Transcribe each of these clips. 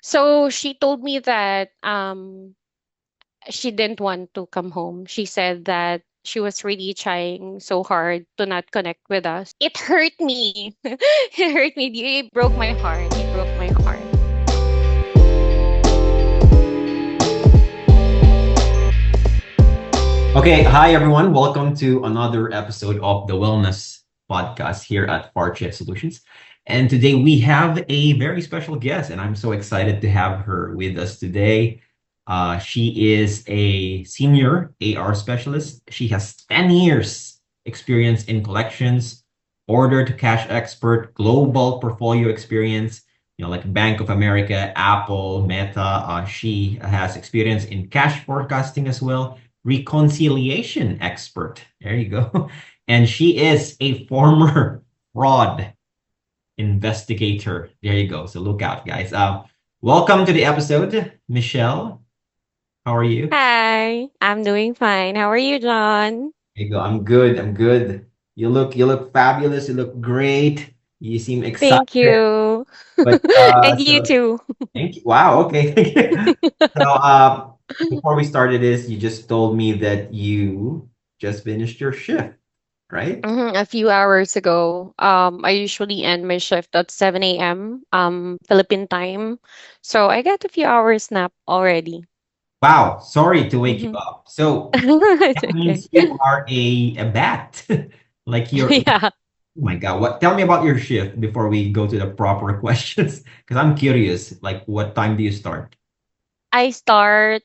So she told me that she didn't want to come home. She said that she was really trying so hard to not connect with us. It hurt me. It hurt me. It broke my heart. It broke my heart. Okay, hi everyone. Welcome to another episode of the Wellness Podcast here at Farchet Solutions. And today we have a very special guest, and I'm so excited to have her with us today. She is a senior AR specialist. She has 10 years experience in collections, order to cash expert, global portfolio experience, like Bank of America, Apple, Meta. She has experience in cash forecasting as well, reconciliation expert. There you go. And she is a former fraud investigator. There you go. So look out, guys. Welcome to the episode, Michelle. How are you? Hi, I'm doing fine. How are you, John? There you go. I'm good. I'm good. You look fabulous. You look great. You seem Thank excited. you. But And you so too. thank you. Wow. Okay. Thank you. So before we started this, you just told me that you just finished your shift, right? A few hours ago, I usually end my shift at 7 a.m. Philippine time. So I got a few hours nap already. Wow, sorry to wake you Hmm. up. So It's that okay. means you are a bat. Like you're, oh Yeah. my God, what? Tell me about your shift before we go to the proper questions, because I'm curious. Like, what time do you start? I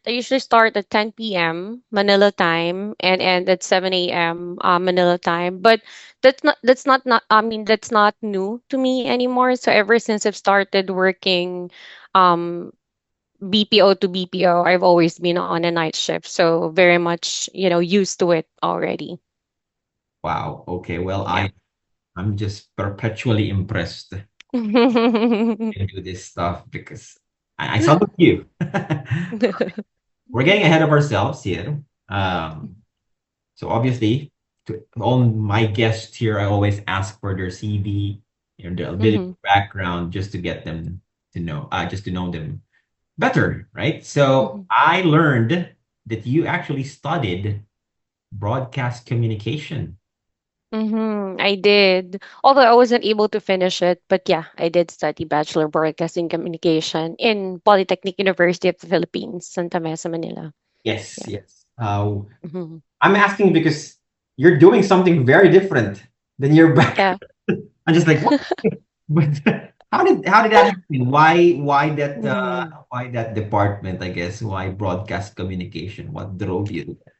usually start at 10 p.m. Manila time and end at 7 a.m. Manila time. But that's not new to me anymore. So ever since I've started working um BPO to BPO, I've always been on a night shift. So very much, used to it already. Wow. Okay. Well, Yeah. I'm just perpetually impressed and do this stuff because I salute you. We're getting ahead of ourselves here. Um, So obviously, to all my guests here, I always ask for their CV and their ability Mhm. background just to get them just to know them better, right? So Mhm. I learned that you actually studied broadcast communication. I did. Although I wasn't able to finish it, but yeah, I did study Bachelor Broadcasting Communication in Polytechnic University of the Philippines, Santa Mesa, Manila. Yes, Yeah. yes. Mhm. I'm asking because you're doing something very different than your Yeah. background. I'm just like, what? But how did that happen? Mhm. Why that department, I guess? Why broadcast communication? What drove you to that?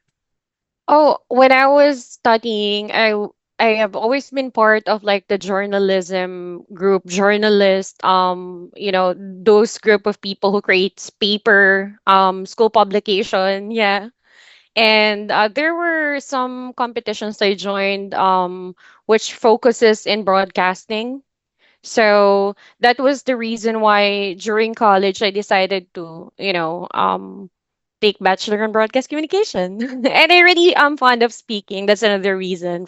Oh, when I was studying, I have always been part of like the journalism group, journalist, those group of people who creates paper, school publication, yeah. And there were some competitions I joined, which focuses in broadcasting. So that was the reason why during college I decided to, take bachelor in broadcast communication. And I really am fond of speaking. That's another reason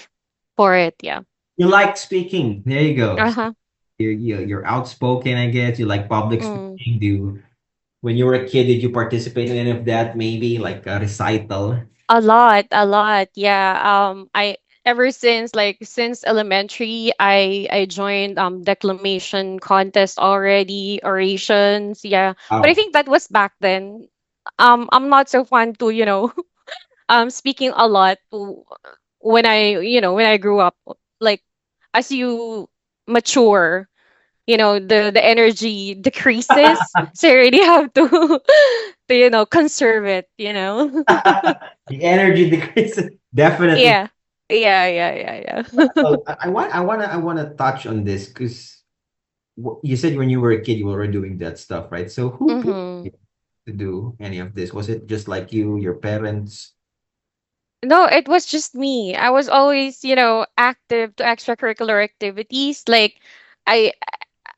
for it. Yeah. You like speaking. There you go. So Uh-huh. you're outspoken, I guess. You like public Mm. speaking. When you were a kid, did you participate in any of that? Maybe like a recital? A lot, a lot. Yeah. I ever since since elementary, I joined declamation contest already, orations. Yeah. But I Oh, think that was back then. I'm not so fun to, speaking a lot when I grew up. Like as you mature, the energy decreases, so you really have to to conserve it. the energy decreases. Definitely. Yeah, yeah. I wanna touch on this because you said when you were a kid you were doing that stuff, right? So who pushed Hmm. you to do any of this? Was it just like you, your parents? No, it was just me. I was always, active to extracurricular activities. Like I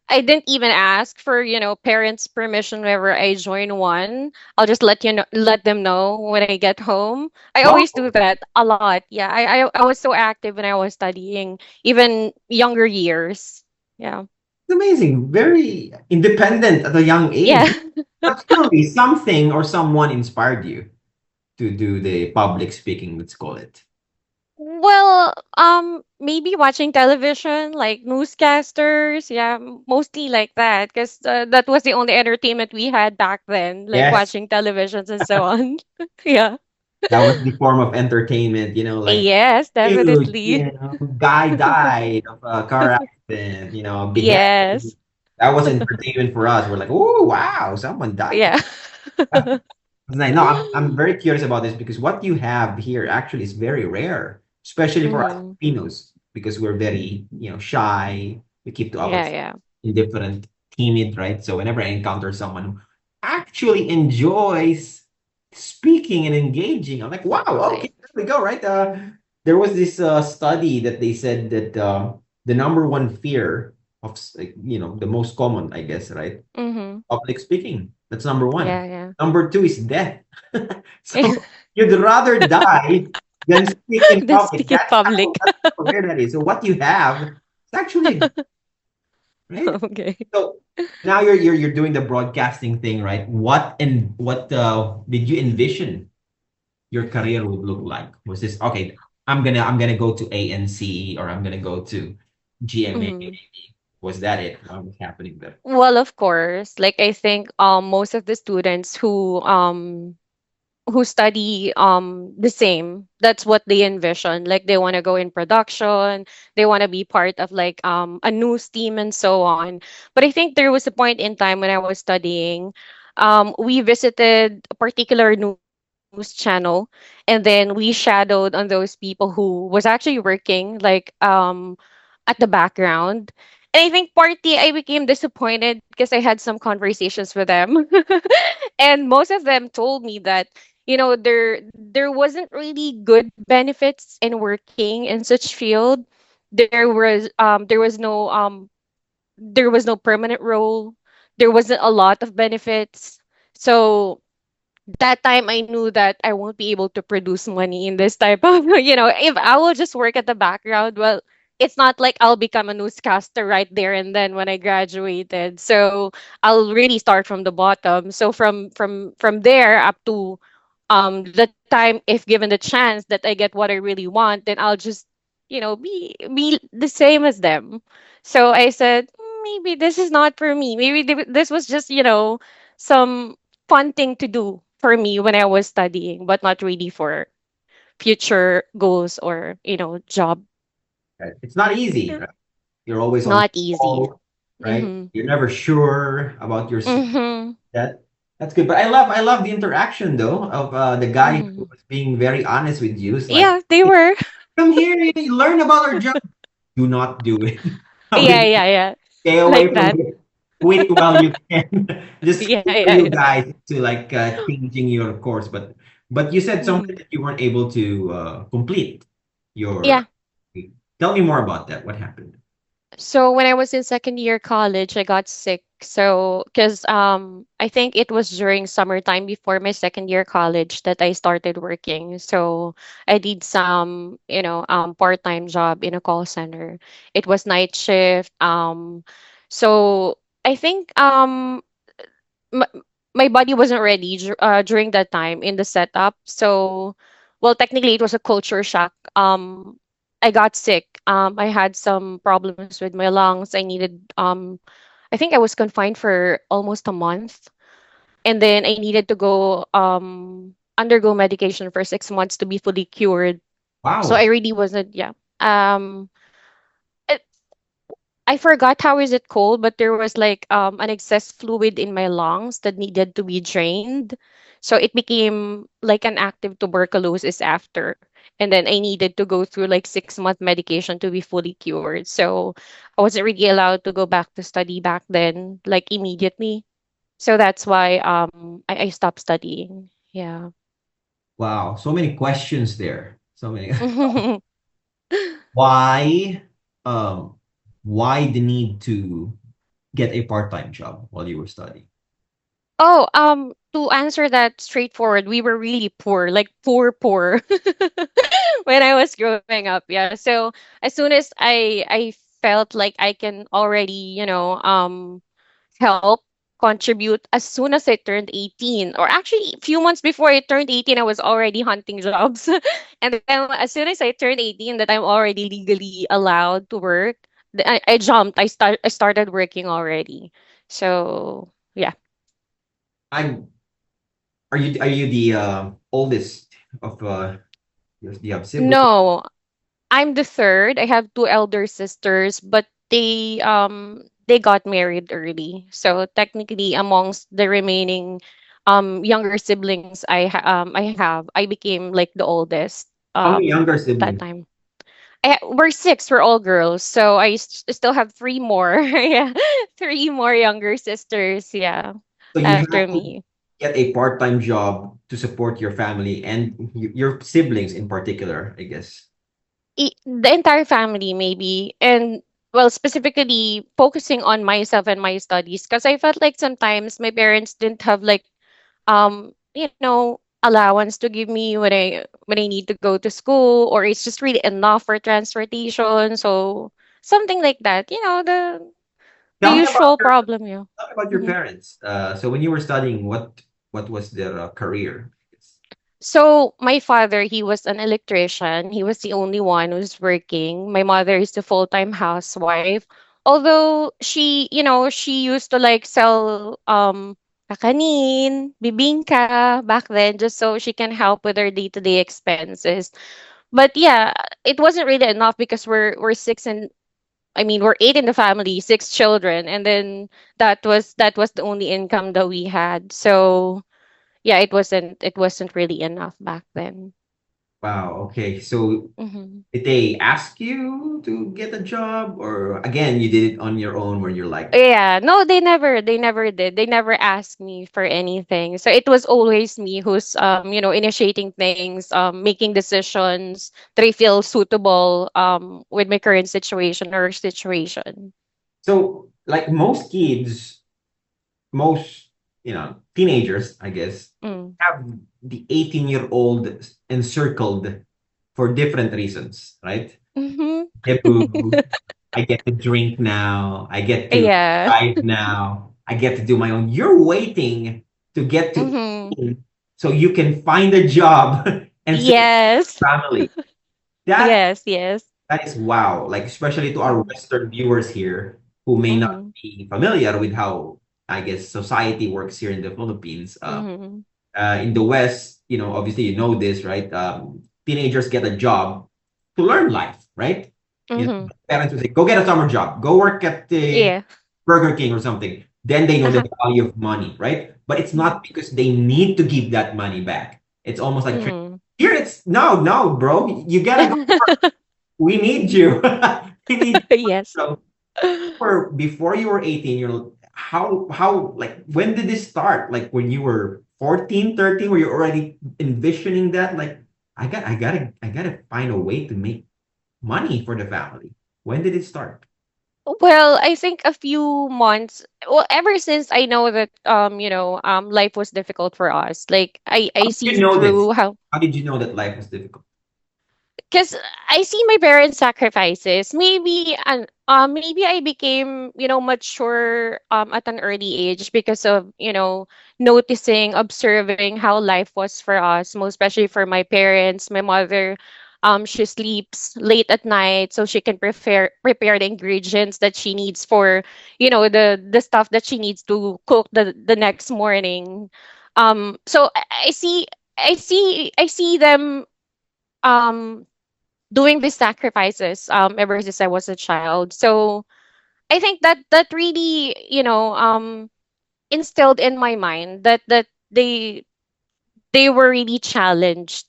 I didn't even ask for, parents' permission whenever I join one. I'll just let them know when I get home. I always do Wow, that a lot. Yeah, I was so active when I was studying, even younger years. Yeah. it's amazing. Very independent at a young Yeah. age. But surely something or someone inspired you to do the public speaking, let's call it. Well, maybe watching television, like newscasters, yeah, mostly like that, because that was the only entertainment we had back then, like Yes, watching televisions and so on. Yeah. that was the form of entertainment, like Yes, huge, definitely. guy died of a car accident, beheaded. Yes. That was entertainment for us. We're like, oh wow, someone died. Yeah. It's like, no, I'm very curious about this because what you have here actually is very rare, especially for us Hmm. Filipinos, because we're very, shy. We keep to Yeah, ourselves, yeah. indifferent, timid, right? So whenever I encounter someone who actually enjoys speaking and engaging, I'm like, wow, okay, Like, there we go, right? There was this study that they said that the number one fear of, the most common, I guess, right? mm-hmm. Public speaking. That's number one. Yeah, yeah. Number two is death. So you'd rather die than speak in Then public. speak in public. That's how rare that is. So what you have is actually right. Okay. So now you're doing the broadcasting thing, right? What did you envision your career would look like? Was this okay? I'm gonna go to ANC or I'm gonna go to GMA. Mhm. Was that it? What was happening there? Well, of course. Like I think most of the students who study the same, that's what they envision. Like they want to go in production, they want to be part of like a news team and so on. But I think there was a point in time when I was studying, we visited a particular news channel, and then we shadowed on those people who was actually working like at the background. And I think partly I became disappointed because I had some conversations with them. And most of them told me that, there wasn't really good benefits in working in such field. There was no permanent role. There wasn't a lot of benefits. So that time I knew that I won't be able to produce money in this type of, if I will just work at the background, well, it's not like I'll become a newscaster right there and then when I graduated. So I'll really start from the bottom. So from there up to the time, if given the chance that I get what I really want, then I'll just, be the same as them. So I said, maybe this is not for me. Maybe this was just, some fun thing to do for me when I was studying, but not really for future goals or, job. Right? It's not easy, Yeah. right? You're always on Not easy. call, right? Mhm. You're never sure about your Mhm. that. That's good. But I love the interaction though of the guy who Mhm. was being very honest with you. It's like, Yeah, they "Hey, were. come here, you learn about our job. Do not do it. I Yeah, mean, yeah, yeah. stay Like away from that. it. Quit while you can. Just Yeah, for yeah, you yeah. guys to changing your course. But you said something Mhm. that you weren't able to complete your. Yeah. Tell me more about that. What happened? So when I was in second year college, I got sick. So because I think it was during summertime before my second year college that I started working. So I did some, part-time job in a call center. It was night shift. So I think m- my body wasn't ready during that time in the setup. So, well, technically it was a culture shock. I got sick. I had some problems with my lungs. I think I was confined for almost a month, and then I needed to go undergo medication for 6 months to be fully cured. So I Wow. really wasn't. Yeah. Um. I forgot how is it called, but there was like an excess fluid in my lungs that needed to be drained. So it became like an active tuberculosis after. And then I needed to go through like 6 month medication to be fully cured. So I wasn't really allowed to go back to study back then, like immediately. So that's why I stopped studying. Yeah. Wow. So many questions there. So many. Why, um, why the need to get a part-time job while you were studying? Oh, to answer that straightforward, we were really poor, like poor, poor, when I was growing up. Yeah. So as soon as I felt like I can already, help. contribute as soon as I turned 18. Or actually, a few months before I turned 18, I was already hunting jobs. And then as soon as I turned 18, that I'm already legally allowed to work, I jumped. I started working already. So yeah. I'm. Are you the oldest of do you have siblings? No, I'm the third. I have two elder sisters, but they got married early. So technically amongst the remaining younger siblings I have, I became like the oldest How many younger that siblings? time. We're six, we're all girls. So still have three more. Yeah. Three more younger sisters, yeah, So you after have to me. get a part-time job to support your family and your siblings in particular, I guess. The entire family maybe, and well, specifically focusing on myself and my studies, because I felt like sometimes my parents didn't have like allowance to give me when I need to go to school, or it's just really enough for transportation. So something like that, the Tell me about usual your problem, yeah. Tell me about your Mm-hmm. parents. So when you were studying, what was their career? So my father, he was an electrician. He was the only one who's working. My mother is the full-time housewife. Although she used to like sell kakanin, bibingka back then just so she can help with her day-to-day expenses. But yeah, it wasn't really enough because we're six, and I mean we're eight in the family, six children, and then that was the only income that we had. So yeah, it wasn't really enough back then. Wow. Okay. So Hmm. did they ask you to get a job, or again you did it on your own, where you're like, Yeah, no, they never did. They never asked me for anything. So it was always me who's initiating things, making decisions that I feel suitable with my current situation or situation. so like most kids, most teenagers, I guess, Mm. have the 18-year-old encircled for different reasons, right? Mm-hmm. Taboo. I get to drink now. I get to Yeah. drive now. I get to do my own. You're waiting to get to Mm-hmm. 18 so you can find a job and support Yes. family. That Yes, yes. that is wow. Like especially to our Mm-hmm. Western viewers here who may not Mm-hmm. be familiar with how I guess society works here in the Philippines. Mm-hmm. In the West, obviously you know this, right? Teenagers get a job to learn life, right? Mm-hmm. Parents would say, "Go get a summer job. Go work at the Yeah. Burger King or something." Then they know the Uh-huh. value of money, right? But it's Mm-hmm. not because they need to give that money back. It's almost like Mm-hmm. here. It's no, no, bro. You gotta go. We need you. We need you. Yes. So or before you were 18, you're how like when did this start? Like when you were 14, 13, were you already envisioning that? Like I gotta find a way to make money for the family. When did it start? Well, I think a few months. Well, ever since I know that life was difficult for us. Like I How did see you know this? through how. How did you know that life was difficult? Because I see my parents' sacrifices. Maybe I became mature at an early age because of noticing, observing how life was for us, most especially for my parents. My mother, she sleeps late at night so she can prepare the ingredients that she needs for the stuff that she needs to cook the next morning. So I see them um doing these sacrifices ever since I was a child. So I think that really instilled in my mind that they were really challenged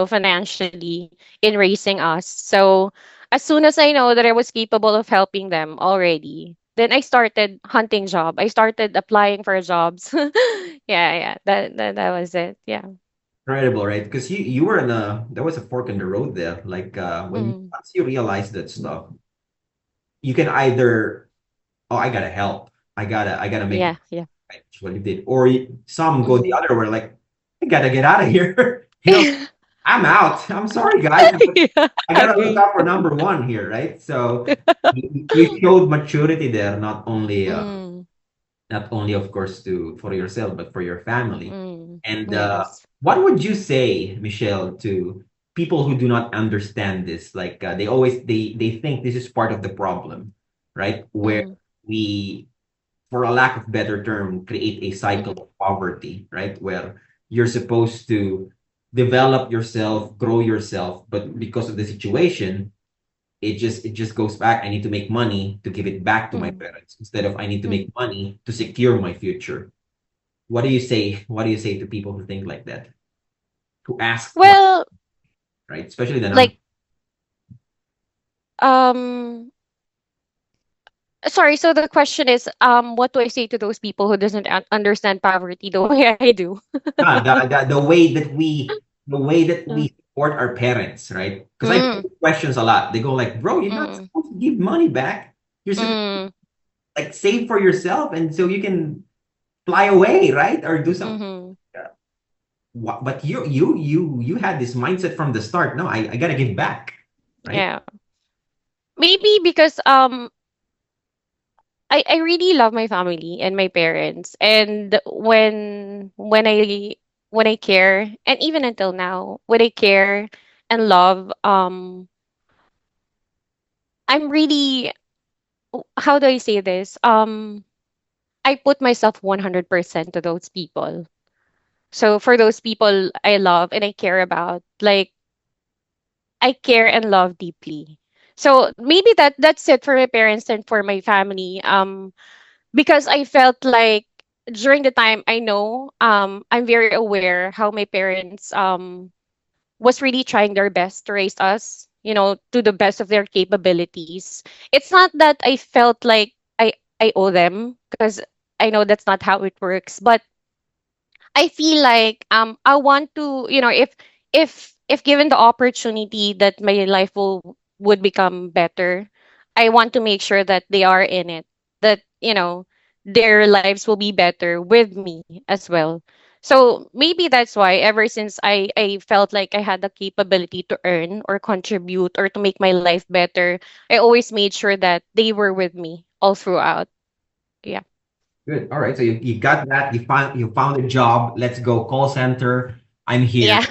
financially in raising us. So as soon as I know that I was capable of helping them already, then I started hunting job. I started applying for jobs. Yeah, that was it. Yeah. Incredible, right? Because you were in a there was a fork in the road there. Like when Mm. once you realize that stuff, you can either oh I gotta make Yeah, yeah. right, which is what you did. Or some go the Mm. other way, like, I gotta get out of here. I'm out. I'm sorry, guys. Yeah, I gotta look agree. out for number one here, right? So you showed maturity there, not only Mm. not only of course to for yourself but for your family. Mm. And Yes. what would you say, Michelle, to people who do not understand this? Like they always they think this is part of the problem, right? Where Mm. we, for a lack of better term, create a cycle Mm. of poverty, right? Where you're supposed to develop yourself, grow yourself, but because of the situation, it just goes back. I need to make money to give it back to my Mm. parents instead of I need to Mm. make money to secure my future. What do you say? What do you say to people who think like that? Who ask why, Well, right? Especially the non. like um sorry, so the question is what do I say to those people who doesn't understand poverty the way I do? The way that we support our parents, right? Because I get Mm. questions a lot. They go like, "Bro, you're not Mm. supposed to give money back. You're supposed to Mm. like save for yourself, and so you can fly away, right? Or do something." Mm. But you had this mindset from the start. No, I gotta give back, right? Yeah. Maybe because I really love my family and my parents, and when I care, and even until now when I care and love, I'm really, how do I say this, I put myself 100% to those people. So for those people I love and I care about, like, I care and love deeply. So maybe that's it for my parents and for my family. Because I felt like during the time, I know, I'm very aware how my parents was really trying their best to raise us, to the best of their capabilities. It's not that I felt like I owe them, because I know that's not how it works, but I feel like I want to, if given the opportunity that my life would become better, I want to make sure that they are in it. That, their lives will be better with me as well. So maybe that's why ever since I felt like I had the capability to earn or contribute or to make my life better, I always made sure that they were with me all throughout. Yeah. Good. All right. So you got that. You found a job. Let's go call center. I'm here. Yeah.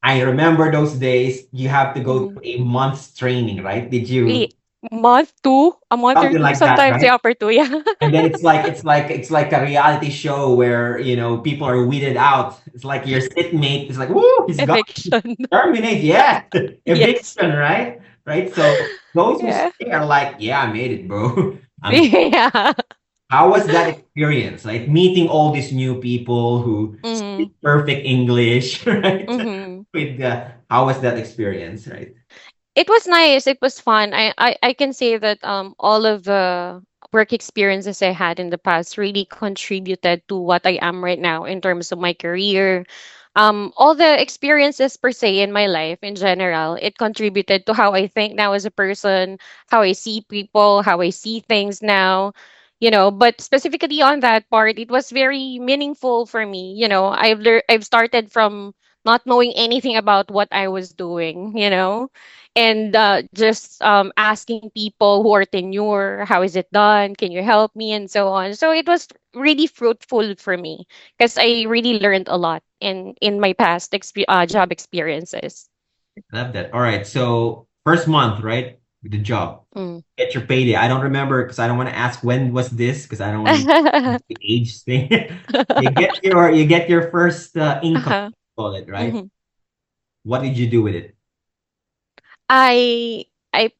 I remember those days. You have to go Mhm. through a month's training, right? Did Ye- you Month two, a month or something two, like that, sometimes the right? upper two, yeah. And then it's like a reality show where people are weeded out. It's like your sitmate is like, woo, he's gone. Eviction. Terminate, yeah. Yes. Eviction, right? Right. So those who Yeah. stay are like, yeah, I made it, bro. I'm Yeah. How was that experience? Like meeting all these new people who Mm-hmm. speak perfect English, right? Mm-hmm. How was that experience, right? It was nice. It was fun. I can say that all of the work experiences I had in the past really contributed to what I am right now in terms of my career. All the experiences per se in my life in general, it contributed to how I think now as a person, how I see people, how I see things now. But specifically on that part, it was very meaningful for me. I've started from not knowing anything about what I was doing, and just asking people who are tenure, how is it done? Can you help me? And so on. So it was really fruitful for me because I really learned a lot in my past job experiences. Love that. All right. So first month, right? With the job. Mm. Get your payday. I don't remember because I don't want to ask when was this because I don't want to the age thing. You get your first income, Uh-huh. call it, right? Mhm. What did you do with it? I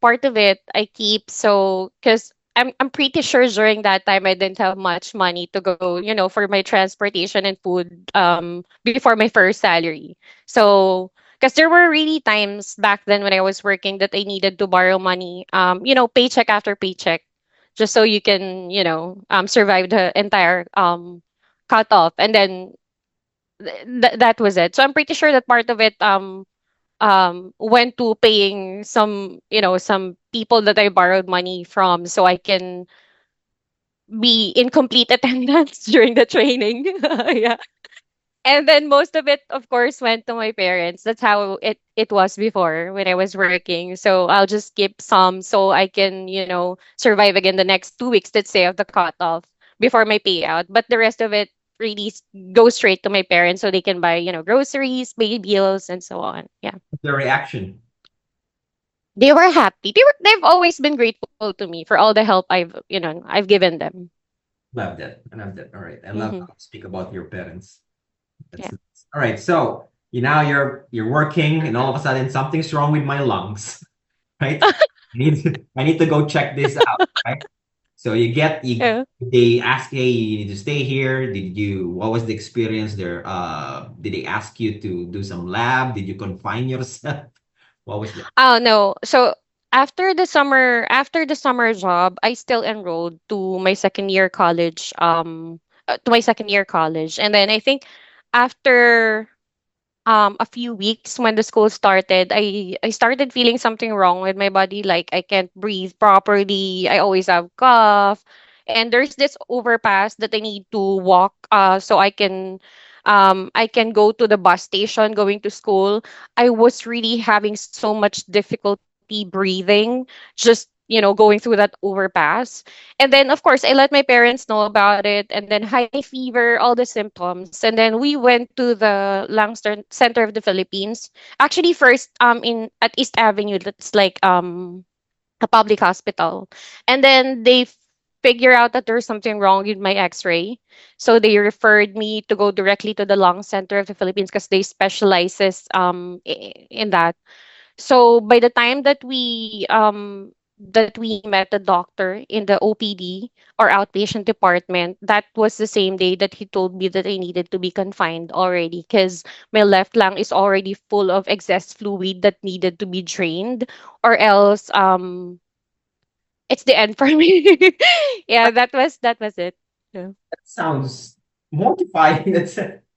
part of it I keep, so because I'm pretty sure during that time I didn't have much money to go, for my transportation and food before my first salary. So because there were really times back then when I was working that I needed to borrow money, paycheck after paycheck, just so you can, survive the entire cut off, and then that was it. So I'm pretty sure that part of it went to paying some people that I borrowed money from so I can be in complete attendance during the training. Yeah. And then most of it of course went to my parents. That's how it was before when I was working. So I'll just keep some so I can, survive again the next 2 weeks, let's say, of the cutoff. before my payout. But the rest of it really goes straight to my parents so they can buy, groceries, pay bills, and so on. Yeah. The reaction. They were happy. They've always been grateful to me for all the help I've given them. Love that. I love that. All right. I love Hmm. how you speak about your parents. Yeah. That's nice. All right. So you now you're working, and all of a sudden something's wrong with my lungs, right? I need to go check this out, right? So Yeah. they ask, hey, you need to stay here. What was the experience there? Did they ask you to do some lab? Did you confine yourself? What was that? Oh no. So after the summer job, I still enrolled to my second year college. And then I think after a few weeks when the school started, I started feeling something wrong with my body, like I can't breathe properly. I always have cough. And there's this overpass that I need to walk so I can go to the bus station going to school. I was really having so much difficulty breathing, just going through that overpass. And then of course I let my parents know about it, and then high fever, all the symptoms. And then we went to the lung center of the Philippines. Actually, first in at East Avenue, that's like a public hospital. And then they figure out that there's something wrong with my x-ray. So they referred me to go directly to the lung center of the Philippines because they specializes in that. So by the time that we met the doctor in the OPD or outpatient department, that was the same day that he told me that I needed to be confined already because my left lung is already full of excess fluid that needed to be drained, or else it's the end for me. Yeah, that was it. Yeah. That sounds mortifying.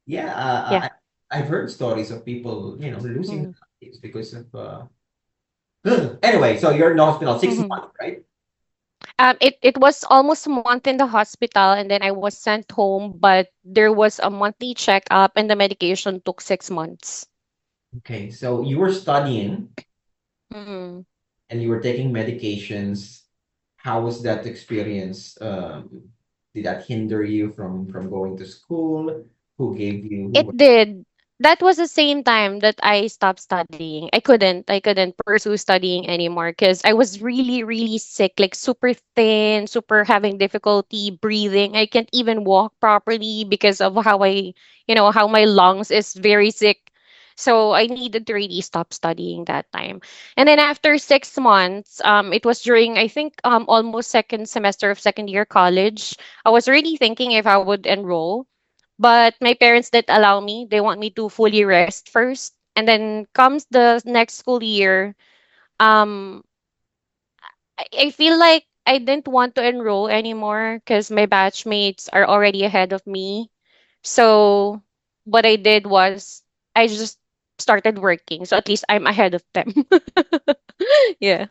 Yeah. Yeah. I've heard stories of people, losing Mm-hmm. their lives because of. Anyway, so you're in the hospital six Mm-hmm. months, right? It was almost a month in the hospital, and then I was sent home, but there was a monthly checkup, and the medication took 6 months. Okay, so you were studying Mm. and you were taking medications. How was that experience? Did that hinder you from going to school? Who gave you It who? did. That was the same time that I stopped studying. I couldn't pursue studying anymore because I was really, really sick, like super thin, super having difficulty breathing. I can't even walk properly because of how my lungs is very sick. So I needed to really stop studying that time. And then after 6 months, it was during, I think, almost second semester of second year college. I was really thinking if I would enroll, but my parents didn't allow me. They want me to fully rest first. And then comes the next school year, um, I feel like I didn't want to enroll anymore because my batchmates are already ahead of me. So what I did was I just started working. So at least I'm ahead of them. Yeah.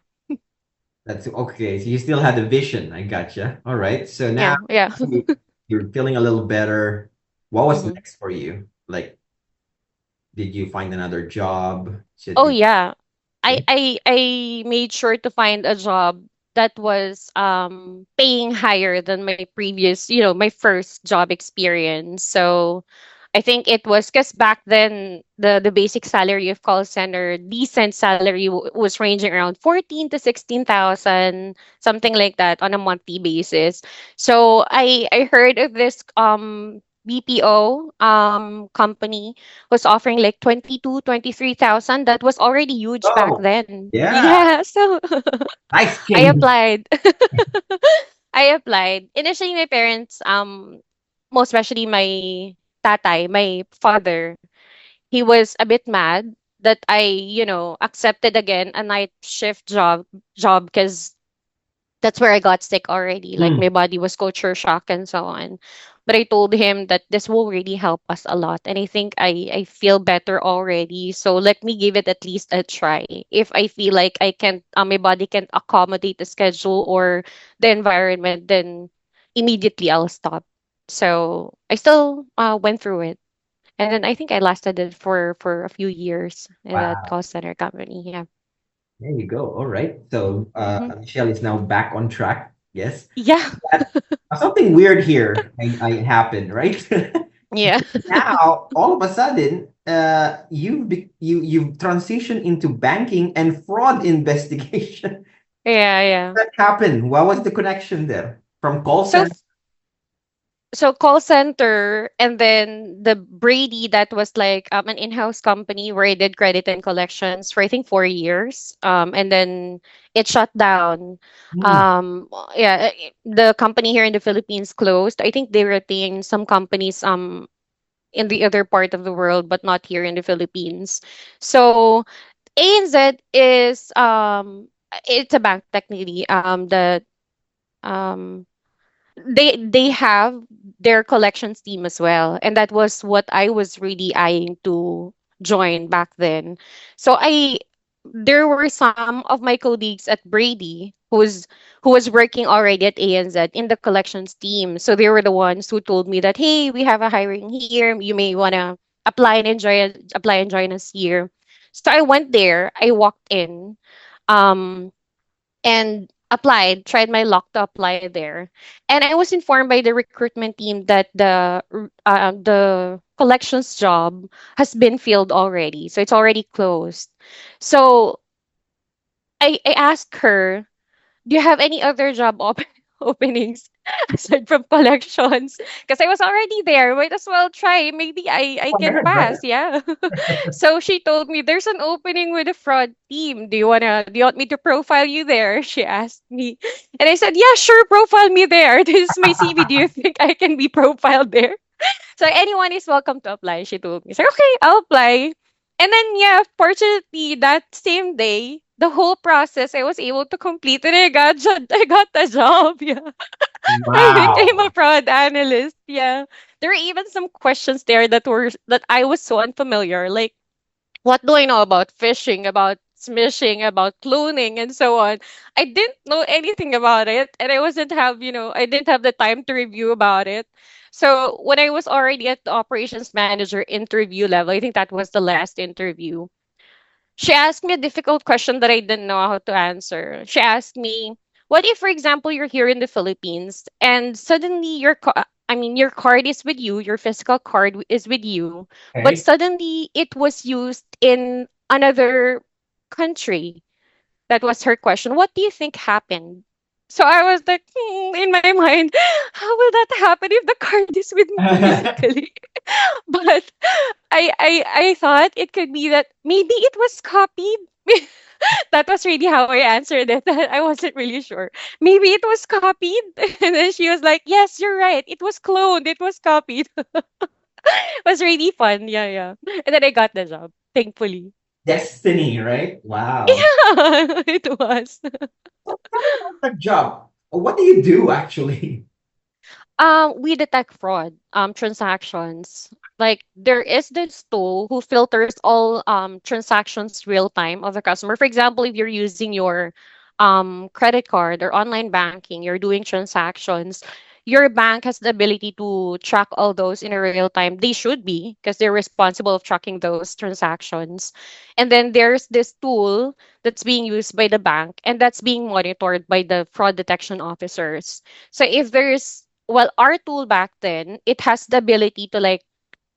That's okay. So you still had a vision. I gotcha. All right. So now Yeah. Yeah. you- you're feeling a little better. What was Mhm. next for you? Like, did you find another job? Should Oh you? yeah. I Okay. I I made sure to find a job that was paying higher than my previous, my first job experience. So I think it was because back then the basic salary of call center, decent salary was ranging around 14 to 16,000, something like that on a monthly basis. So I heard of this BPO company was offering like 22, 23,000. That was already huge back Oh, then. yeah. Yeah, so Life I change. applied. I applied. Initially, my parents, most especially my tatay, my father, he was a bit mad that I accepted again a night shift job because that's where I got sick already. Like Hmm. my body was culture shock and so on. But I told him that this will really help us a lot. And I think I feel better already. So let me give it at least a try. If I feel like my body can't accommodate the schedule or the environment, then immediately I'll stop. So I still went through it. And then I think I lasted it for a few years in that Wow. call center company. Yeah. There you go. All right. So Mm-hmm. Michelle is now back on track. Yes. Yeah. That, something weird here I happened, right? Yeah. Now, all of a sudden, you've transitioned into banking and fraud investigation. Yeah, yeah. That happened? What was the connection there? From call So center? call center, and then the Brady, that was like an in-house company where I did credit and collections for I think 4 years. And then it shut down. Hmm. Yeah, the company here in the Philippines closed. I think they retained some companies in the other part of the world, but not here in the Philippines. So ANZ is it's a bank technically. Um they have their collections team as well, and that was what I was really eyeing to join back then. So I there were some of my colleagues at Brady who was working already at ANZ in the collections team. So they were the ones who told me that, hey, we have a hiring here, you may want to apply and join us here. So I went there, I walked in, um and applied, tried my luck to apply there. And I was informed by the recruitment team that the collections job has been filled already. So it's already closed. So I asked her, do you have any other openings aside from collections? Because I was already there. Might as well try. Maybe I can pass. Yeah. So she told me there's an opening with a fraud team. Do you want me to profile you there? She asked me. And I said, yeah, sure, profile me there. This is my CV. Do you think I can be profiled there? So anyone is welcome to apply, she told me. So okay, I'll apply. And then yeah, fortunately that same day, the whole process I was able to complete, and I got the job. Yeah. I became a Wow. fraud analyst. Yeah. There were even some questions there that I was so unfamiliar. Like, what do I know about fishing, about smishing, about cloning, and so on? I didn't know anything about it, and I didn't have the time to review about it. So when I was already at the operations manager interview level, I think that was the last interview. She asked me a difficult question that I didn't know how to answer. She asked me, "What if, for example, you're here in the Philippines and suddenly your card is with you, your physical card is with you, but Okay. suddenly it was used in another country?" That was her question. What do you think happened? So I was like, in my mind, how will that happen if the card is with me physically? But I thought it could be that maybe it was copied. That was really how I answered it. I wasn't really sure. Maybe it was copied. And then she was like, yes, you're right. It was cloned. It was copied. It was really fun. Yeah, yeah. And then I got the job, thankfully. Destiny, right? Wow. Yeah, it was. So tell me about that job. What do you do actually? We detect fraud transactions. Like there is this tool who filters all transactions real time of the customer. For example, if you're using your credit card or online banking, you're doing transactions, your bank has the ability to track all those in a real time. They should be, because they're responsible of tracking those transactions. And then there's this tool that's being used by the bank, and that's being monitored by the fraud detection officers. So if there's well, our tool back then, it has the ability to like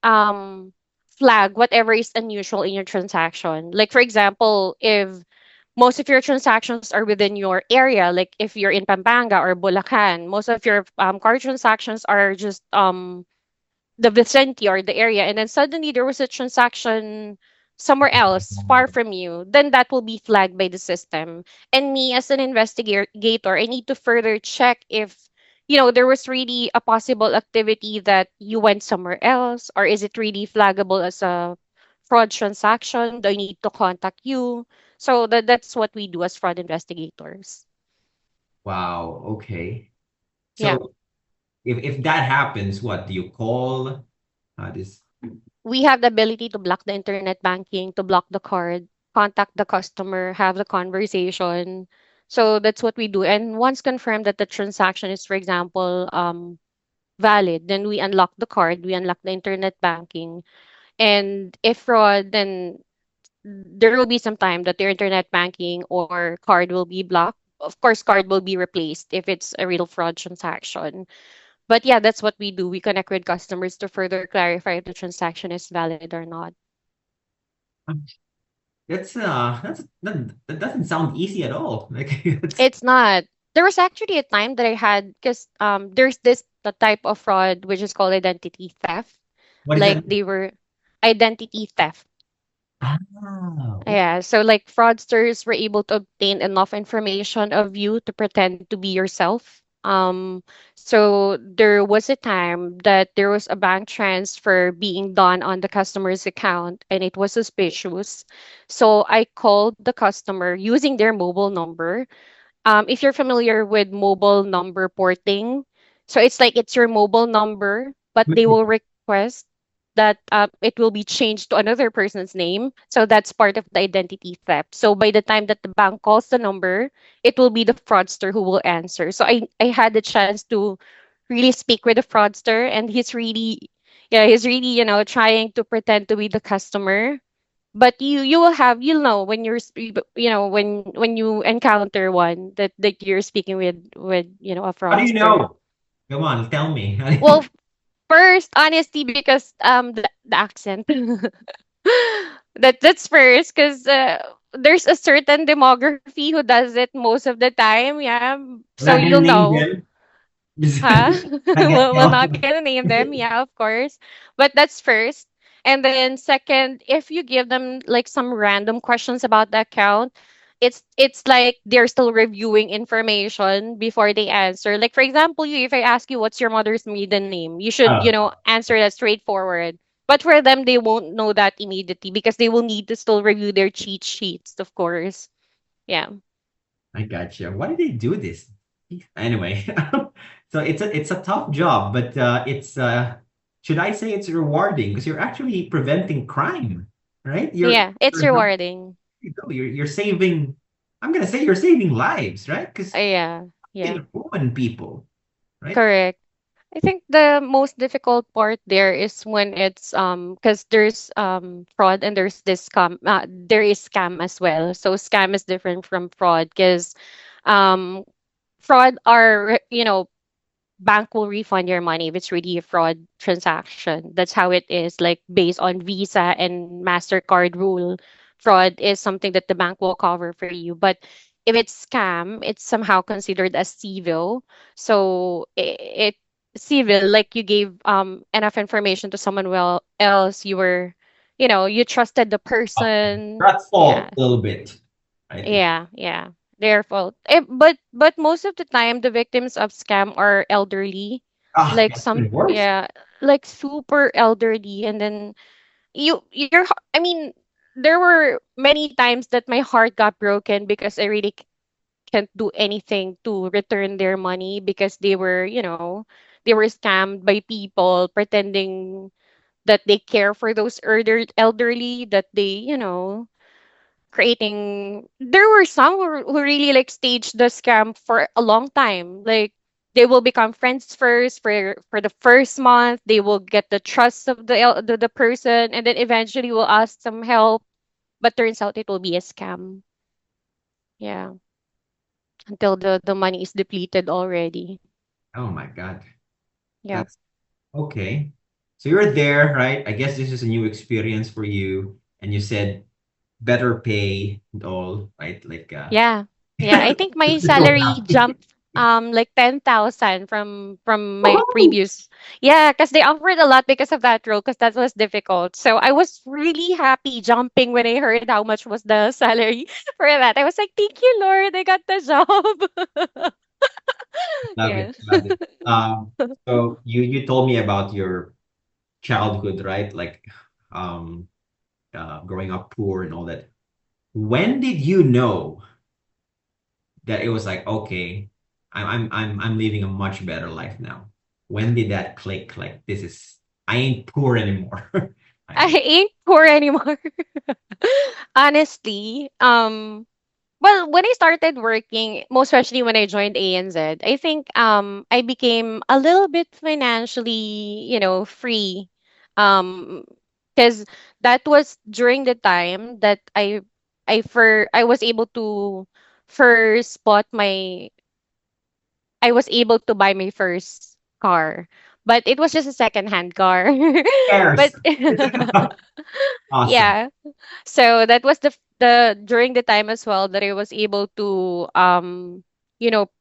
um flag whatever is unusual in your transaction. Like for example, if most of your transactions are within your area, like if you're in Pampanga or Bulacan, most of your card transactions are just the vicinity or the area, and then suddenly there was a transaction somewhere else far from you, then that will be flagged by the system. And me as an investigator, I need to further check if there was really a possible activity that you went somewhere else, or is it really flaggable as a fraud transaction? Do I need to contact you? So that's what we do as fraud investigators. Wow. Okay. Yeah. So if that happens, what do you call this? We have the ability to block the internet banking, to block the card, contact the customer, have the conversation. So that's what we do. And once confirmed that the transaction is, for example, valid, then we unlock the card, we unlock the internet banking. And if fraud, then there will be some time that your internet banking or card will be blocked of course, card will be replaced if it's a real fraud transaction. But yeah, that's what we do. We connect with customers to further clarify if the transaction is valid or not. That doesn't sound easy at all. Like it's It's not. There was actually a time that I had, because there's this the type of fraud which is called identity theft. what is Like that? they were identity theft. Ah, okay. Yeah, so like fraudsters were able to obtain enough information of you to pretend to be yourself. So there was a time that there was a bank transfer being done on the customer's account and it was suspicious. So I called the customer using their mobile number. If you're familiar with mobile number porting, so it's like it's your mobile number, but they will request that it will be changed to another person's name. So that's part of the identity theft. So by the time that the bank calls the number, it will be the fraudster who will answer. So I had the chance to really speak with the fraudster, and he's really, trying to pretend to be the customer. But you'll know when when you encounter one that you're speaking with a How do you fraudster. know? Come on, tell me. Well, first, honesty, because the accent. That's first, because there's a certain demography who does it most of the time. Yeah, I'm so not you'll gonna name know. them. Just- Huh? I guess We're no. not gonna name them, yeah, of course. But that's first. And then second, if you give them like some random questions about the account, it's like they're still reviewing information before they answer. Like for example, if I ask you what's your mother's maiden name, you should, Oh, answer that straightforward. But for them, they won't know that immediately because they will need to still review their cheat sheets, of course. Yeah. I gotcha. Why do they do this? Anyway, so it's a tough job, but it's should I say it's rewarding because you're actually preventing crime, right? Yeah, it's You're not rewarding. you're saving. I'm gonna say you're saving lives, right? Because Yeah. you Yeah. can ruin people, right? Correct. I think the most difficult part there is when it's because there's fraud and there's this there is scam as well. So scam is different from fraud because um fraud are, bank will refund your money if it's really a fraud transaction. That's how it is, like based on Visa and MasterCard rule. Fraud is something that the bank will cover for you. But if it's scam, it's somehow considered as civil. So it civil, like you gave enough information to someone else, you trusted the person. You're at Yeah. fault a little bit, right? Yeah, yeah. Their fault. But most of the time the victims of scam are elderly. Ah, Like that's some even worse. yeah, like super elderly, and then I mean, there were many times that my heart got broken because I really can't do anything to return their money because they were scammed by people pretending that they care for those elderly, that they, creating there were some who really like staged the scam for a long time. Like they will become friends first for the first month, they will get the trust of the person, and then eventually will ask some help, but turns out it will be a scam. Yeah, until the money is depleted already. Oh my God. Yeah. That's okay. So you're there, right? I guess this is a new experience for you, and you said better pay and all, right? Like Yeah. Yeah, I think my you're so salary happy. jumped like 10,000 from my Woohoo! previous. Yeah, cuz they offered a lot because of that role, cuz that was difficult. So I was really happy jumping when I heard how much was the salary for that. I was like, "Thank you, Lord. I got the job." Love Yeah. it, love it. So you told me about your childhood, right? Like um growing up poor and all that. When did you know that it was like, okay, I'm living a much better life now? When did that click? Like this is I ain't poor anymore. I I ain't poor anymore. Honestly, well, when I started working, most especially when I joined ANZ, I think I became a little bit financially, free. Um because that was during the time that I was able to first bought my I was able to buy my first car. But it was just a second-hand car. Cares. But Awesome. yeah, so that was the during the time as well that I was able to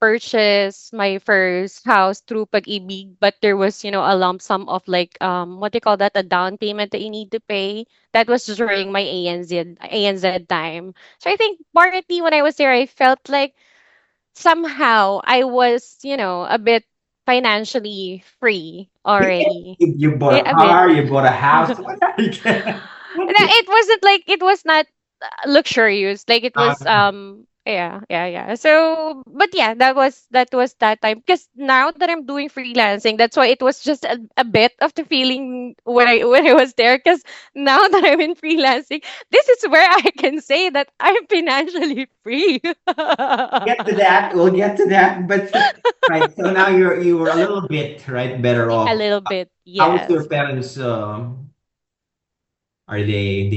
purchase my first house through Pag-ibig, but there was a lump sum of like what do you call that, a down payment that you need to pay. That was during my ANZ time. So I think partly when I was there I felt like somehow I was, a bit financially free already. You bought Yeah, a a bit. car, you bought a house. What are you And what it wasn't like it was not luxurious. Like it was uh, yeah. So but yeah, that was that time. Because now that I'm doing freelancing, that's why it was just a bit of the feeling when I was there. Because now that I'm in freelancing, this is where I can say that I'm financially free. get to that. We'll get to that. But right, so now you were a little bit right better A off. little bit, How was your yes. parents? Are they?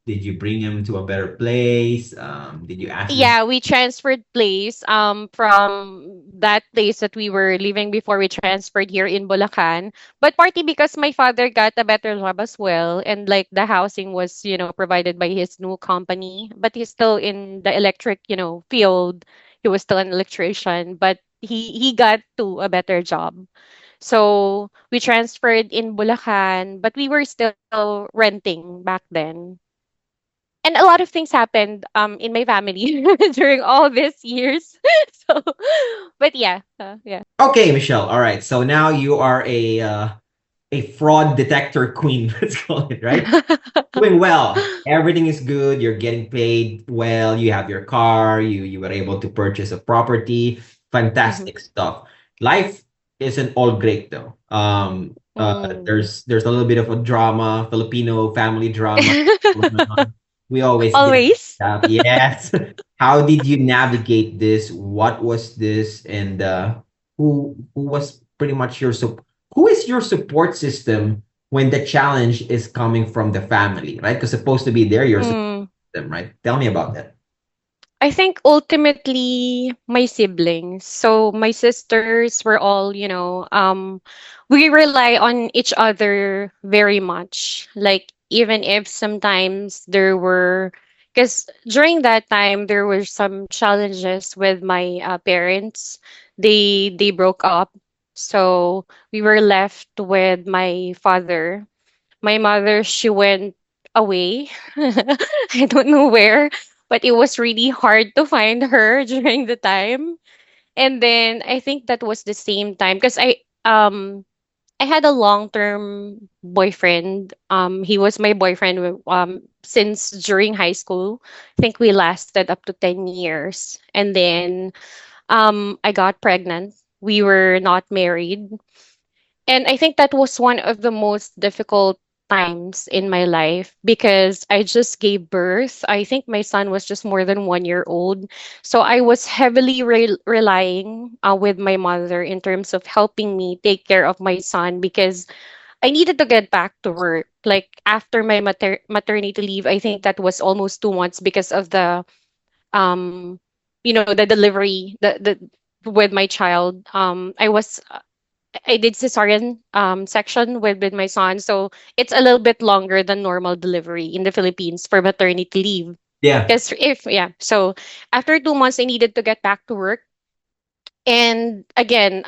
Did you bring them to a better place? Did you ask them? Yeah, we transferred place from that place that we were living before. We transferred here in Bulacan. But partly because my father got a better job as well, and like the housing was, provided by his new company. But he's still in the electric, field. He was still an electrician, but he got to a better job. So we transferred in Bulacan, but we were still renting back then. And a lot of things happened in my family during all these years. So but yeah, yeah. Okay, Michelle. All right. So now you are a fraud detector queen. Let's call it right. Doing well. Everything is good. You're getting paid well. You have your car. You were able to purchase a property. Mhm. Fantastic stuff. Life isn't all great though. Mm. There's a little bit of a drama, Filipino family drama going on. We always get Always. stuff. Yes. How did you navigate this? What was this? And who was pretty much who is your support system when the challenge is coming from the family, right? Because supposed to be there, your support Mm. system, right? Tell me about that. I think ultimately my siblings. So my sisters were all, we rely on each other very much. Like even if sometimes there were, because during that time there were some challenges with my parents. They broke up, so we were left with my father. My mother, she went away. I don't know where, but it was really hard to find her during the time. And then I think that was the same time because I had a long-term boyfriend. He was my boyfriend since during high school. I think we lasted up to 10 years. And then I got pregnant. We were not married. And I think that was one of the most difficult times in my life because I just gave birth. I think my son was just more than 1 year old. So I was heavily relying with my mother in terms of helping me take care of my son because I needed to get back to work. Like after my maternity leave, I think that was almost 2 months because of the um the delivery with my child. I did cesarean section with my son, so it's a little bit longer than normal delivery in the Philippines for maternity leave. Yeah. Because if yeah, so after 2 months, I needed to get back to work, and again,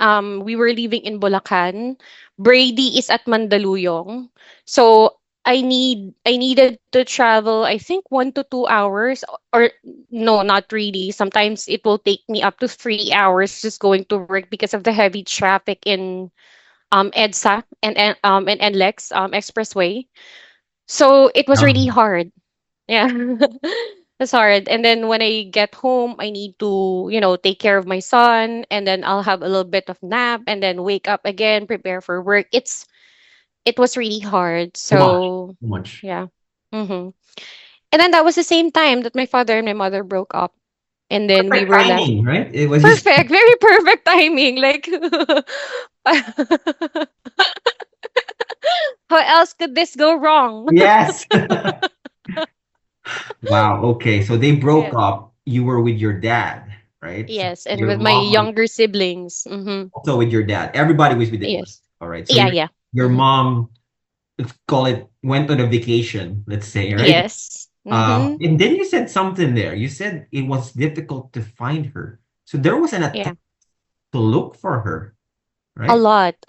we were living in Bulacan. Brady is at Mandaluyong, so I needed to travel. I think 1 to 2 hours, or no, not really. Sometimes it will take me up to 3 hours just going to work because of the heavy traffic in EDSA and NLEX expressway. So it was really Um, hard. Yeah. It's hard. And then when I get home, I need to, take care of my son, and then I'll have a little bit of nap and then wake up again, prepare for work. It was really hard. too much. So Too much. yeah. Mm-hmm. And then that was the same time that my father and my mother broke up. And then we Perfect were left. timing, right? It was just Perfect, very perfect timing. Like how else could this go wrong? yes. Wow. Okay. So they broke Yeah. up. you were with your dad, right? So Yes, and your with my mom was younger siblings. Mm-hmm. also with your dad. Everybody was with it. Yes. All right. So Yeah, yeah. your Mm-hmm. mom, let's call it, went on a vacation, let's say, right? Yes. Mm-hmm. And then you said something there. You said it was difficult to find her. So there was an Yeah. attempt to look for her, right? A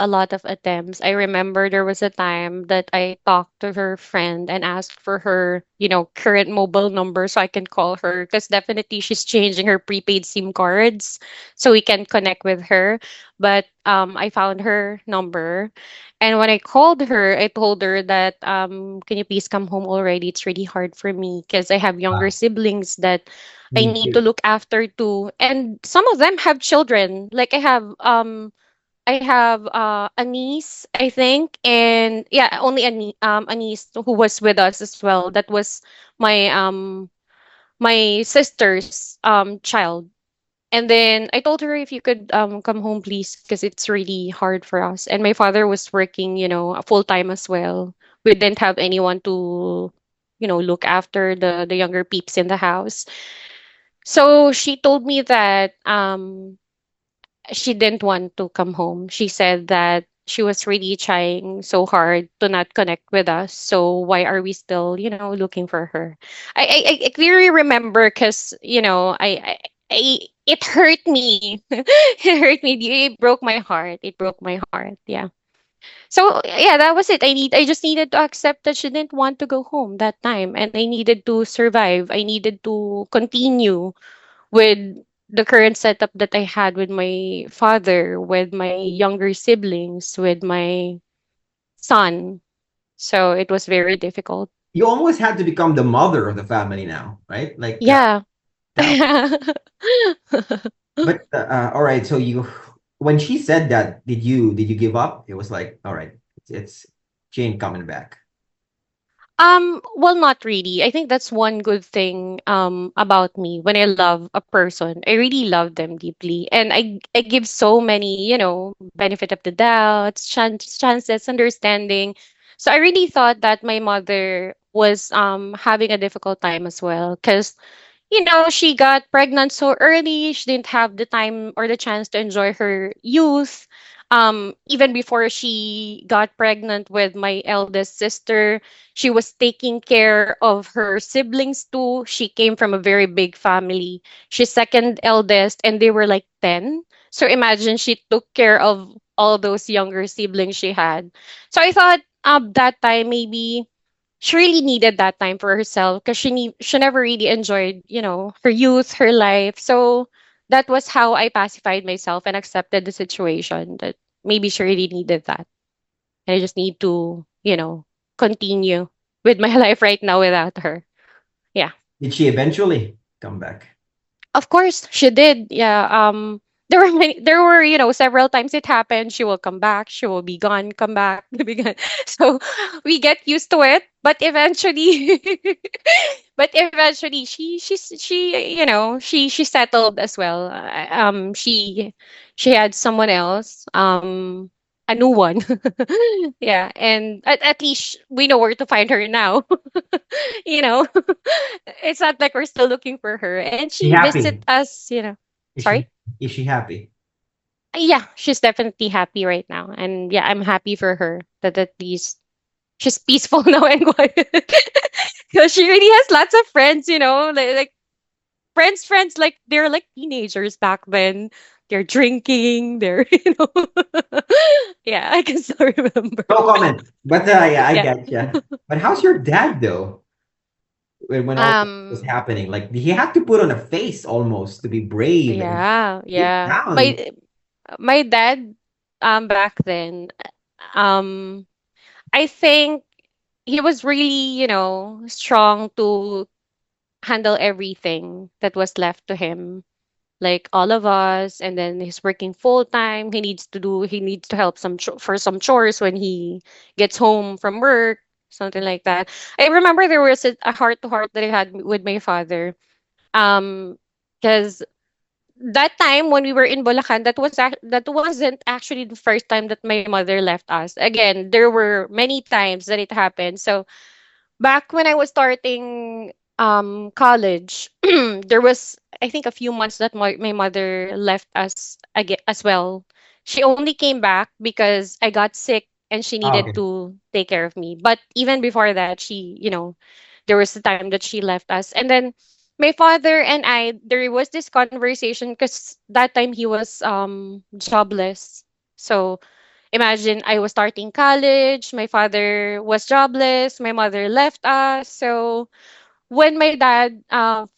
lot of attempts. I remember there was a time that I talked to her friend and asked for her, current mobile number so I can call her because definitely she's changing her prepaid SIM cards so we can connect with her. But I found her number, and when I called her, I told her that can you please come home already? It's really hard for me because I have younger siblings that I Me need to too. look after too, and some of them have children. Like I have a niece, I think, and yeah, only a niece who was with us as well. That was my my sister's child. And then I told her if you could come home please because it's really hard for us. And my father was working, full time as well. We didn't have anyone to look after the younger peeps in the house. So she told me that she didn't want to come home. She said that she was really trying so hard to not connect with us. So why are we still, looking for her? I clearly remember because, it hurt me. It hurt me. It broke my heart. It broke my heart. Yeah. So yeah, that was it. I just needed to accept that she didn't want to go home that time, and I needed to survive. I needed to continue with the current setup that I had with my father, with my younger siblings, with my son. So it was very difficult. You almost had to become the mother of the family now, right? Like Yeah. that. But all right. So you, when she said that, did you give up? It was like, all right, it's she ain't coming back. Well, not really. I think that's one good thing about me. When I love a person, I really love them deeply. And I give so many, benefit of the doubt, chances, understanding. So I really thought that my mother was having a difficult time as well because she got pregnant so early. She didn't have the time or the chance to enjoy her youth. Even before she got pregnant with my eldest sister, she was taking care of her siblings too. She came from a very big family. She's second eldest, and they were like 10. So imagine she took care of all those younger siblings she had. So I thought that time maybe she really needed that time for herself because she never really enjoyed her youth, her life. So that was how I pacified myself and accepted the situation that maybe she really needed that, and I just need to continue with my life right now without her. Yeah. Did she eventually come back? Of course, she did. Yeah. There were several times it happened. She will come back. She will be gone. Come back. Be gone. So we get used to it. But eventually, she settled as well. She had someone else. A new one. Yeah, and at least we know where to find her now. you know it's not like we're still looking for her, and She she visit happy? us. Is Sorry. she is she happy? Yeah, she's definitely happy right now, and yeah, I'm happy for her that at least she's peaceful now and quiet. Because she really has lots of friends, like friends, like they're like teenagers back then. They're drinking, they're yeah, I can still remember. No comment. But yeah, I Yeah. get you. But how's your dad though? When all this was um happening, like he had to put on a face almost to be brave and yeah, deep yeah, down. my dad back then, um I think he was really, strong to handle everything that was left to him. Like all of us, and then he's working full time. He needs to help for some chores when he gets home from work, something like that. I remember there was a heart to heart that I had with my father. Um, because that time when we were in Bulacan, that wasn't actually the first time that my mother left us. Again, there were many times that it happened. So back when I was starting college, there was I think a few months that my mother left us again as well. She only came back because I got sick and she Oh, needed okay. to take care of me. But even before that, she, there was a time that she left us. And then my father and I, there was this conversation because that time he was jobless. So imagine I was starting college, my father was jobless, my mother left us. So when my dad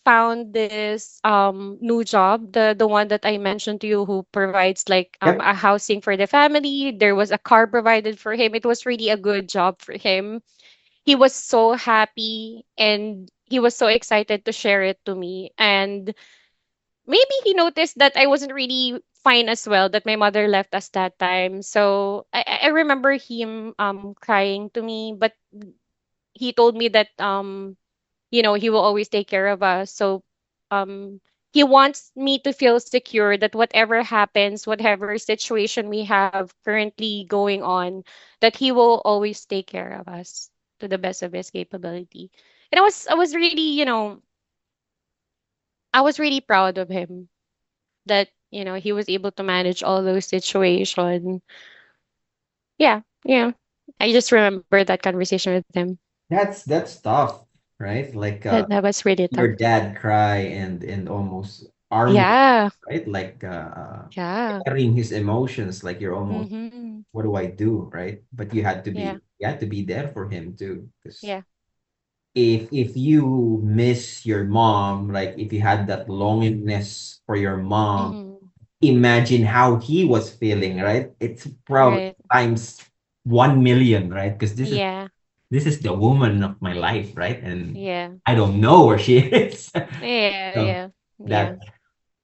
found this new job, the one that I mentioned to you, who provides like Yep. a housing for the family, there was a car provided for him. It was really a good job for him. He was so happy and he was so excited to share it to me. And maybe he noticed that I wasn't really fine as well, that my mother left us that time. So I remember him crying to me, but he told me that he will always take care of us. So um he wants me to feel secure that whatever happens, whatever situation we have currently going on, that he will always take care of us to the best of his capability. And I was really, I was really proud of him that, he was able to manage all those situations. Yeah, yeah. I just remember that conversation with him. That's tough, right? Like That was really tough. your dad cry and almost arm you, Yeah, right? Like yeah. carrying his emotions, like you're almost, Mm-hmm. what do I do, right? But Yeah, you had to be there for him too, because yeah. if you miss your mom, like if you had that longingness for your mom, Mm-hmm. imagine how he was feeling, right? It's probably Right. times 1 million, right? Because Yeah. this is the woman of my life, right? And Yeah. I don't know where she is. Yeah. So Yeah. Yeah. that's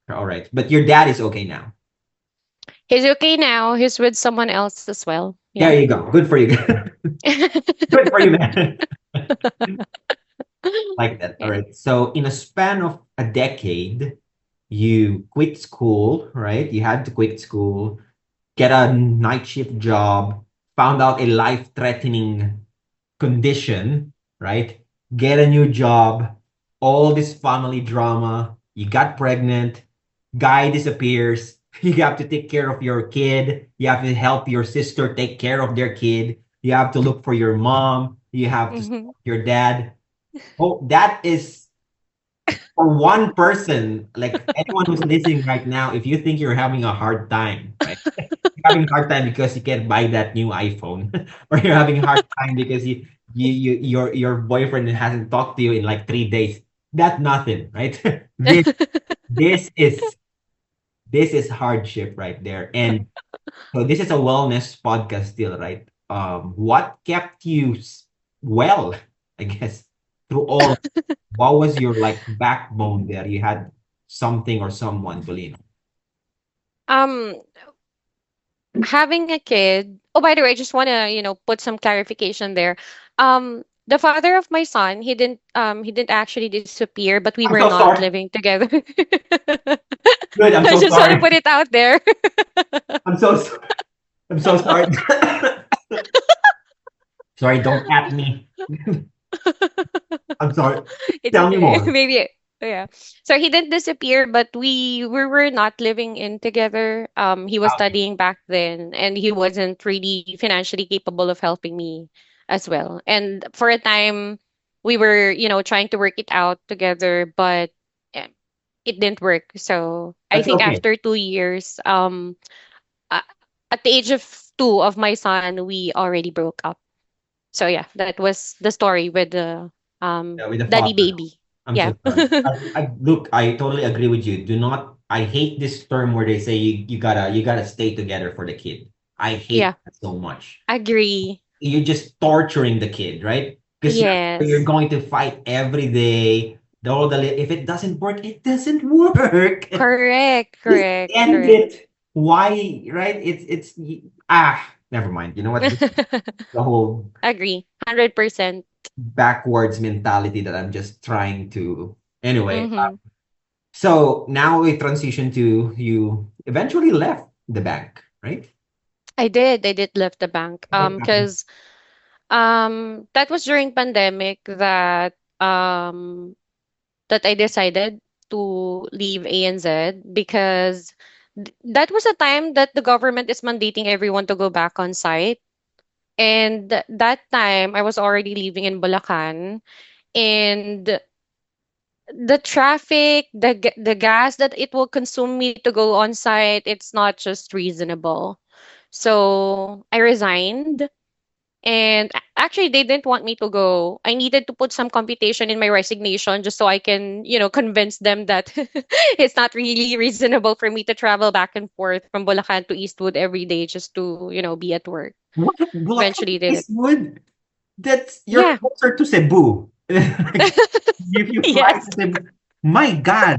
all right. But your dad is okay now. He's okay now. He's with someone else as well. There Yeah. you go. Good for you. Good for you, man. Like that. All Yeah. right. So in a span of a decade, you quit school, right? You had to quit school, get a night shift job, found out a life-threatening condition, right? Get a new job, all this family drama. You got pregnant, guy disappears. You have to take care of your kid. You have to help your sister take care of their kid. You have to look for your mom. You have to Mm-hmm. support your dad. Oh, that is for one person, like anyone who's listening right now, if you think you're having a hard time, right? You're having a hard time because you can't buy that new iPhone, or you're having a hard time because your boyfriend hasn't talked to you in like 3 days. That's nothing, right? This is this is hardship right there. And so this is a wellness podcast still, right? What kept you well, I guess, through all, what was your like backbone there? You had something or someone, Belina. um, Having a kid. Oh, by the way, I just want to, put some clarification there. The father of my son, he didn't actually disappear, but we I'm were so not sorry. living together. Good. I'm I so just want to sorry. put it out there. I'm so sorry. I'm so sorry. Sorry, don't at me. I'm sorry. It's Tell me okay. more. Maybe, yeah. So he didn't disappear, but we were not living in together. He was Okay. studying back then, and he wasn't really financially capable of helping me as well. And for a time, we were, trying to work it out together, but eh, it didn't work. So I That's think okay. after 2 years, uh, at the age of two of my son, we already broke up. So yeah, that was the story with the Yeah, with the daddy father. baby. I'm Yeah. so sorry. Look, I totally agree with you. Do not. I hate this term where they say you gotta stay together for the kid. I hate Yeah. that so much. Agree. You're just torturing the kid, right? Because you're Yes. going to fight every day. If it doesn't work, it doesn't work. Correct. Just Correct. end Correct. it. Why, right? Never mind. You know what? This is the whole Agree. 100%. backwards mentality that I'm just trying to. Anyway, Mm-hmm. so now we transition to you eventually left the bank, right? I did. I did left the bank. What happened? Because that was during pandemic that I decided. to leave ANZ because that was a time that the government is mandating everyone to go back on site. And that time, I was already living in Bulacan. And the traffic, the gas that it will consume me to go on site, it's not just reasonable. So I resigned. And actually, they didn't want me to go. I needed to put some computation in my resignation just so I can, convince them that it's not really reasonable for me to travel back and forth from Bulacan to Eastwood every day just to, be at work. What? Bulacan Eventually, they did. Eastwood? That's you're Yeah. closer to Cebu. Like, if you fly Yes. to Cebu, my God.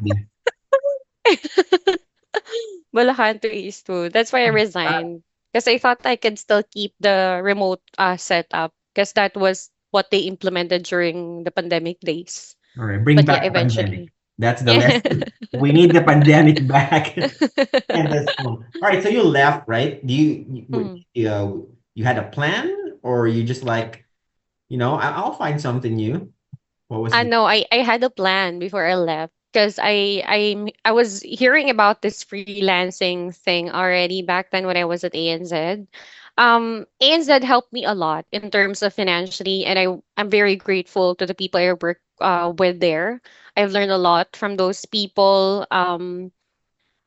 Bulacan to Eastwood. That's why I resigned. Because I thought I could still keep the remote setup. Because that was what they implemented during the pandemic days. All right, bring But yeah, back the pandemic. eventually. That's the Yeah. lesson. We need the pandemic back. And that's cool. All right, so you left, right? Mhm. You had a plan, or you just like, I'll find something new. What was I the know I had a plan before I left because I was hearing about this freelancing thing already back then when I was at ANZ. ANZ helped me a lot in terms of financially, and I'm very grateful to the people I work with there. I've learned a lot from those people.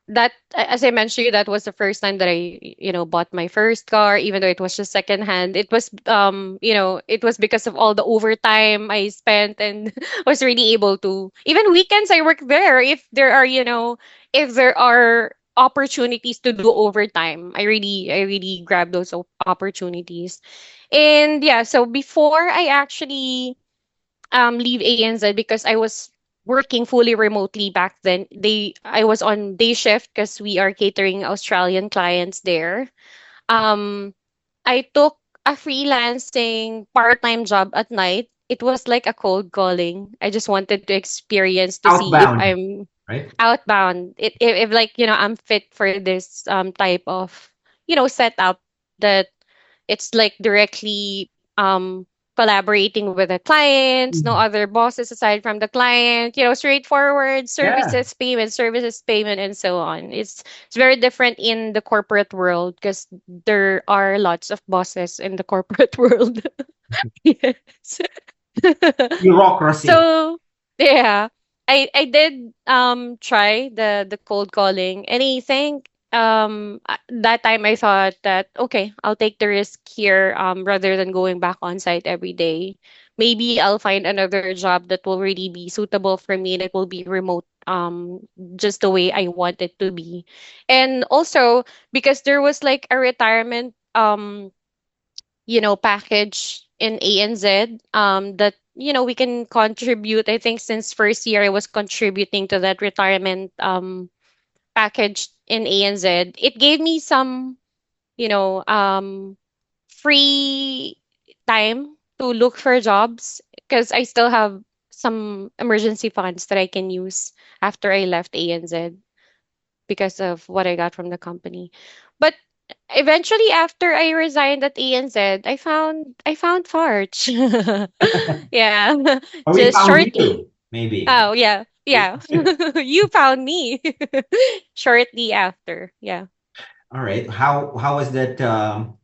That as I mentioned, that was the first time that I bought my first car, even though it was just secondhand. It was it was because of all the overtime I spent and was really able to, even weekends I work there if there are if there are opportunities to do overtime. I really grab those opportunities. And yeah, so before I actually leave ANZ, because I was working fully remotely back then. I was on day shift because we are catering Australian clients there. Um I took a freelancing part-time job at night. It was like a cold calling. I just wanted to experience to see if outbound, I'm right? outbound. If like, I'm fit for this type of, setup that it's like directly collaborating with the clients, no Mm. other bosses aside from the client, straightforward Yeah. services payment and so on. It's very different in the corporate world because there are lots of bosses in the corporate world. Yes. Bureaucracy. So yeah, I did try the cold calling, and I think that time I thought that okay, I'll take the risk here rather than going back on site every day. Maybe I'll find another job that will really be suitable for me, that will be remote just the way I want it to be. And also because there was like a retirement package in ANZ that we can contribute. I think since first year I was contributing to that retirement package in ANZ. It gave me some, free time to look for jobs because I still have some emergency funds that I can use after I left ANZ because of what I got from the company. But eventually after I resigned at ANZ, I found Farch. Yeah. Or we Just found shortly. you, maybe. Oh yeah. Yeah. You found me shortly after. Yeah. All right. How was that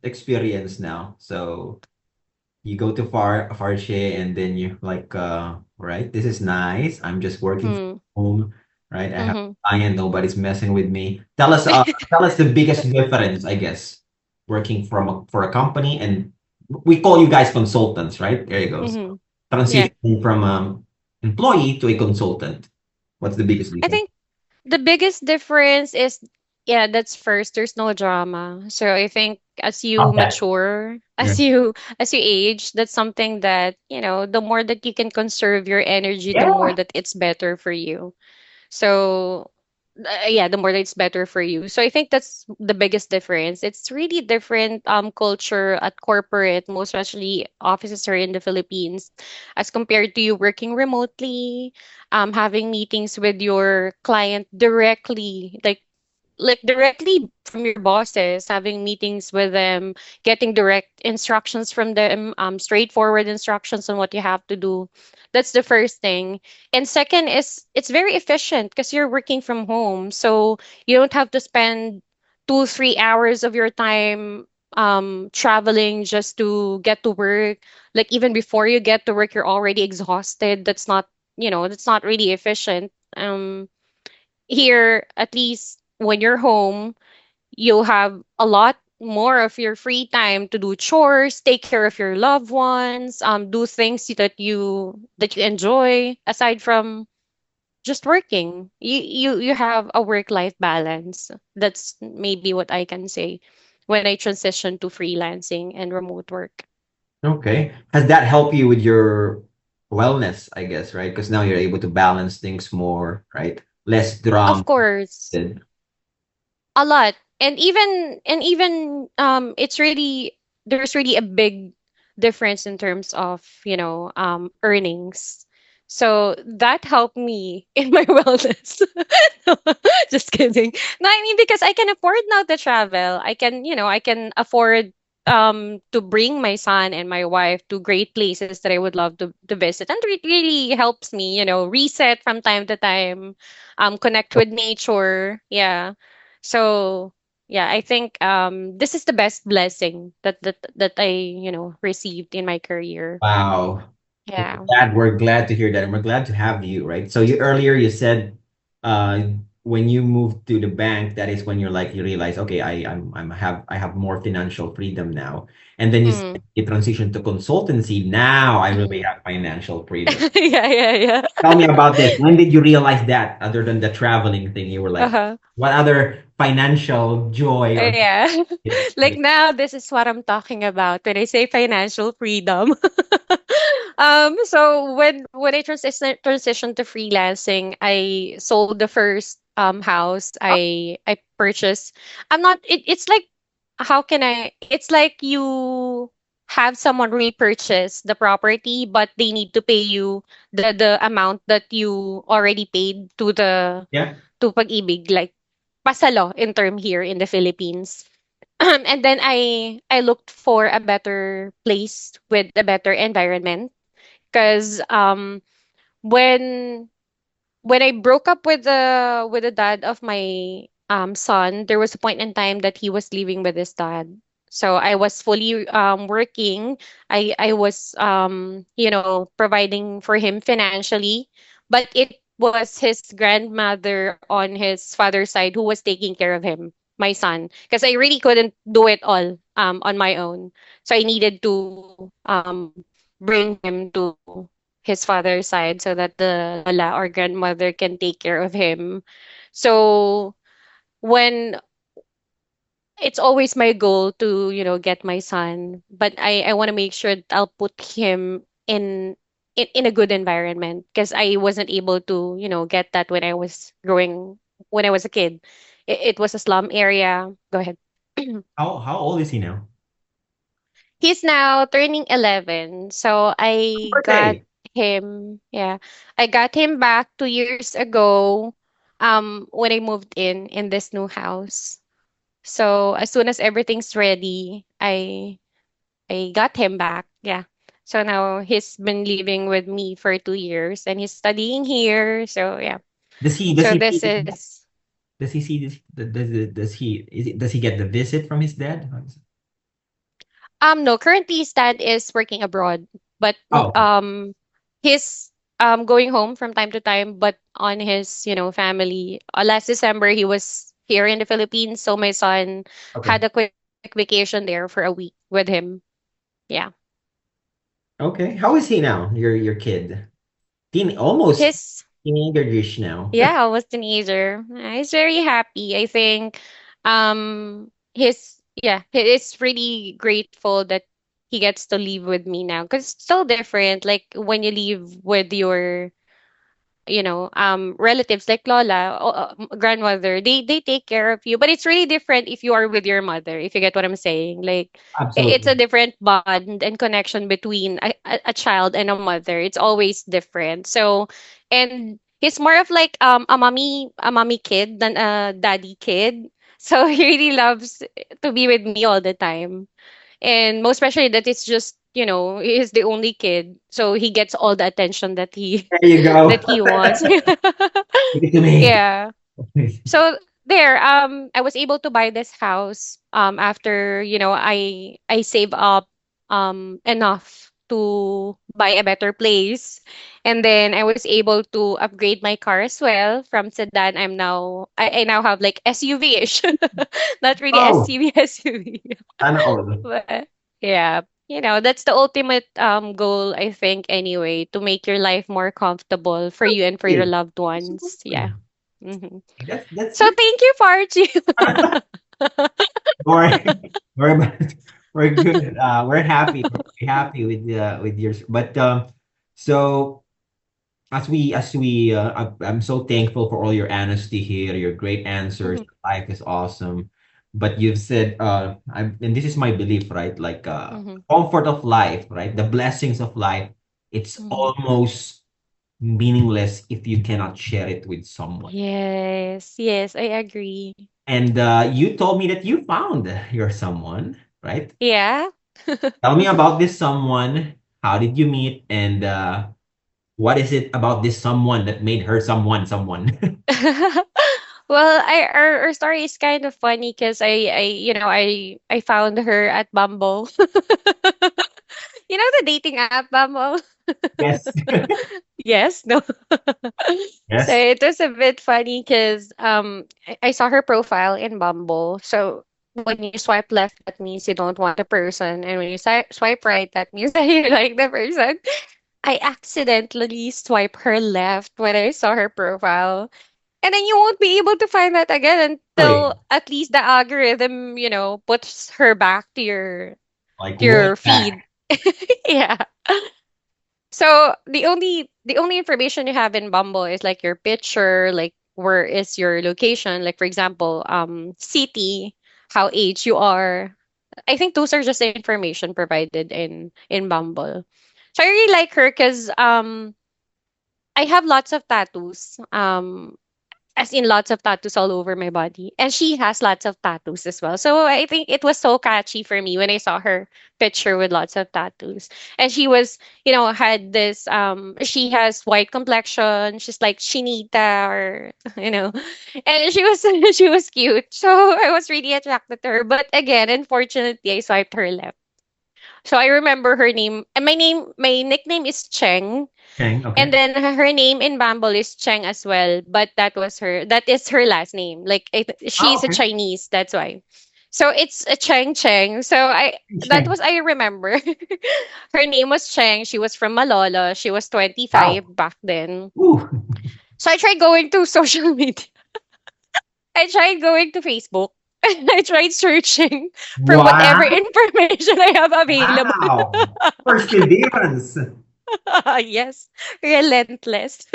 experience now? So you go to Farshe and then you're like, right, this is nice. I'm just working from Mm. home, right? I have Mm-hmm. a client, nobody's messing with me. Tell us the biggest difference, I guess, working for a company, and we call you guys consultants, right? There you go. So Mm-hmm. Yeah. transitioning from employee to a consultant. What's the biggest I difference? think the biggest difference is, yeah, that's first, there's no drama. So I think as you Okay. mature, Yeah. as you age, that's something that, the more that you can conserve your energy, the more Yeah. that it's better for you. So yeah, the more that it's better for you. So I think that's the biggest difference. It's really different culture at corporate, most especially offices are in the Philippines, as compared to you working remotely, having meetings with your client directly, like like directly from your bosses, having meetings with them, getting direct instructions from them, straightforward instructions on what you have to do. That's the first thing. And second is it's very efficient because you're working from home. So you don't have to spend 2, 3 hours of your time traveling just to get to work. Like even before you get to work, you're already exhausted. That's not, that's not really efficient. Here, at least when you're home, you'll have a lot more of your free time to do chores, take care of your loved ones, do things that you enjoy aside from just working. You have a work life balance. That's maybe what I can say when I transitioned to freelancing and remote work. Okay. Has that helped you with your wellness, I guess, right? Because now you're able to balance things more, right? Less Of drama. course, a lot. And even it's really, there's really a big difference in terms of, earnings. So that helped me in my wellness. Just kidding. No, I mean, because I can afford now to travel. I can afford to bring my son and my wife to great places that I would love to visit. And it really helps me, reset from time to time, connect with nature. Yeah. So yeah, I think this is the best blessing that I, received in my career. Wow. Yeah. We're glad to hear that, and we're glad to have you, right? So you said uh when you moved to the bank, that is when you realize, okay, I have more financial freedom now. And then you Mm. said you transitioned to consultancy. Now I really Mhm. have financial freedom. Yeah, yeah, yeah. Tell me about this. When did you realize that, other than the traveling thing? You were like, Uh-huh. what other financial joy or Yeah. Like right? now, this is what I'm talking about when I say financial freedom. So when I transitioned to freelancing, I sold the first house I purchased. It's like, how can I? It's like you have someone repurchase the property, but they need to pay you the amount that you already paid Yeah. to Pag-ibig, like pasalo in term here in the Philippines. And then I looked for a better place with a better environment because when when I broke up with the dad of my son, there was a point in time that he was living with his dad. So I was fully working. I was providing for him financially, but it was his grandmother on his father's side who was taking care of him, my son, because I really couldn't do it all on my own. So I needed to bring him to his father's side so that the lola or grandmother can take care of him. So when it's always my goal to, get my son, but I want to make sure that I'll put him in a good environment because I wasn't able to, get that when I was a kid. It was a slum area. Go ahead. How old is he now? He's now turning 11. So I got Birthday. yeah, I got him back 2 years ago when I moved in this new house. So as soon as everything's ready, I got him back. Yeah. So now he's been living with me for 2 years and he's studying here. So yeah. Does So he this see is does he see this does he get the visit from his dad? no, currently his dad is working abroad, but Oh, he's going home from time to time, but on his, family. Last December he was here in the Philippines, so my son okay. had a quick vacation there for a week with him. Yeah. Okay. How is he now? Your kid. Almost His teenager-ish now. Yeah, I was teenager. He's very happy. I think he is really grateful that he gets to live with me now because it's so different. Like when you live with your relatives like lola, grandmother, they take care of you, but it's really different if you are with your mother, if you get what I'm saying. Like it's a Absolutely. different bond and connection between a child and a mother. It's always different. So and He's more of like a mommy kid than a daddy kid. So he really loves to be with me all the time. And most especially that it's just, he's the only kid. So he gets all the attention that he There you go. that he wants. Give it to me. Yeah. So there, I was able to buy this house after, I save up enough to buy a better place. And then I was able to upgrade my car as well. From sedan, I now have like SUV-ish. Not really Oh, SUV SUV. sana all. But yeah, that's the ultimate goal, I think, anyway, to make your life more comfortable for you and for your Hey, loved ones. Yeah. absolutely. hmm That's So thank you, Farchi. we're we're we're good. We're happy. We're happy with yours. But so I'm so thankful for all your honesty here, your great answers. hmm Life is awesome. But you've said, and this is my belief, right? Like, hmm comfort of life, right? The blessings of life, it's hmm almost meaningless if you cannot share it with someone. Yes, yes, I agree. And you told me that you found your someone, right? Yeah. Tell me about this someone. How did you meet? And what is it about this someone that made her someone? Well, our story is kind of funny because I found her at Bumble. The dating app Bumble. Yes. Yes, no. So Yes. it was a bit funny because I saw her profile in Bumble. So when you swipe left, that means you don't want the person, and when you swipe right, that means that you like the person. I accidentally swipe her left when I saw her profile. And then you won't be able to find that again until Really? at least the algorithm, puts her back to your Like to way your feed. back. Yeah. So the only information you have in Bumble is like your picture, like where is your location, like for example, city, how age you are. I think those are just the information provided in Bumble. So I really like her because I have lots of tattoos. As in lots of tattoos all over my body. And she has lots of tattoos as well. So I think it was so catchy for me when I saw her picture with lots of tattoos. And she was, had this she has white complexion. She's like Shinita or and she was she was cute. So I was really attracted to her. But again, unfortunately I swiped her left. So I remember her name and my nickname is Cheng, Okay. and Okay. then her name in Bumble is Cheng as well, but that is her last name. Like Oh, she's a okay. Chinese, that's why. So it's a Cheng. So that Okay. was I remember. Her name was Cheng. She was from Malolo. She was Wow. 25 back then. Ooh. So I tried going to social media. I tried going to Facebook. I tried searching for whatever Wow. information I have available. Wow. Perseverance. Yes, relentless.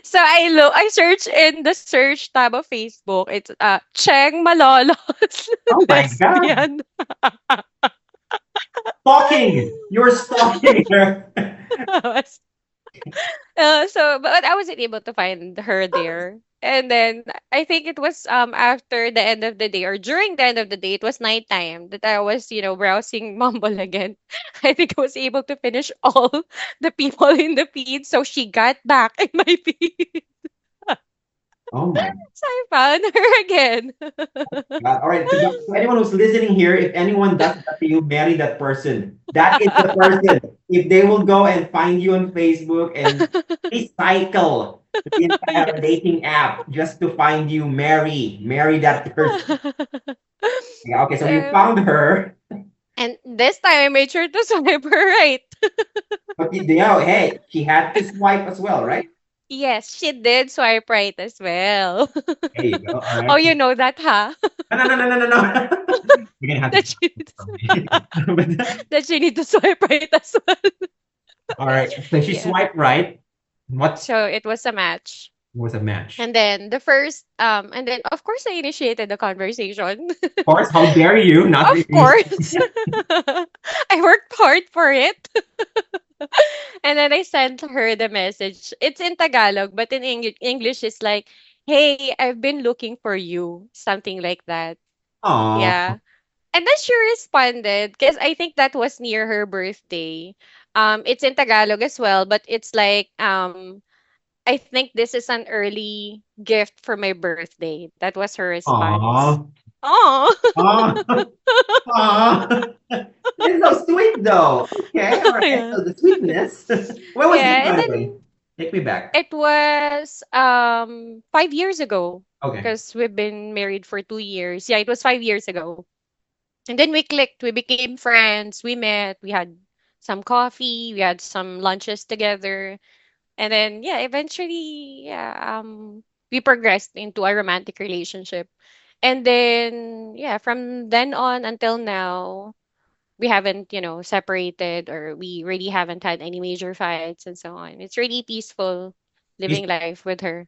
So I search in the search tab of Facebook. It's Cheng Malolos Oh my God. lesbian. Stalking. You're stalking her. But I wasn't able to find her there. And then I think it was after the end of the day or during the end of the day, it was nighttime that I was, browsing Mumble again. I think I was able to finish all the people in the feed, so she got back in my feed. Oh my So I found her again. God. All right. To anyone who's listening here, if anyone does that to you, marry that person. That is the person. If they will go and find you on Facebook and recycle the entire Yes. dating app just to find you, marry that person. Yeah, okay, so you So, found her, and this time I made sure to swipe her right. but hey, she had to swipe as well, right? Yes, she did swipe right as well. There you go. All Oh, right. you know that, huh? No, no, no, no, no, no, no. You're gonna have to that stop she this from me. But, that she need to swipe right as well. all right. So she Yeah. swiped right. What So it was a match. was a match? And then of course I initiated the conversation. Of course, how dare you not Of release? course. I worked hard for it. And then I sent her the message. It's in Tagalog, but in English it's like, "Hey, I've been looking for you." Something like that. Oh, Yeah. And then she responded because I think that was near her birthday. It's in Tagalog as well, but it's like I think this is an early gift for my birthday. That was her response. oh, Oh. oh, oh. It's so sweet though. Okay, all right. Yeah. So the sweetness. When was this, Yeah, and by the way? then Take me back. it was 5 years ago Okay. because we've been married for 2 years. Yeah, it was 5 years ago. And then we clicked, we became friends, we met, we had some coffee, we had some lunches together. And then yeah, eventually yeah, we progressed into a romantic relationship. And then yeah, from then on until now, we haven't, separated, or we really haven't had any major fights and so on. It's really peaceful You living life with her.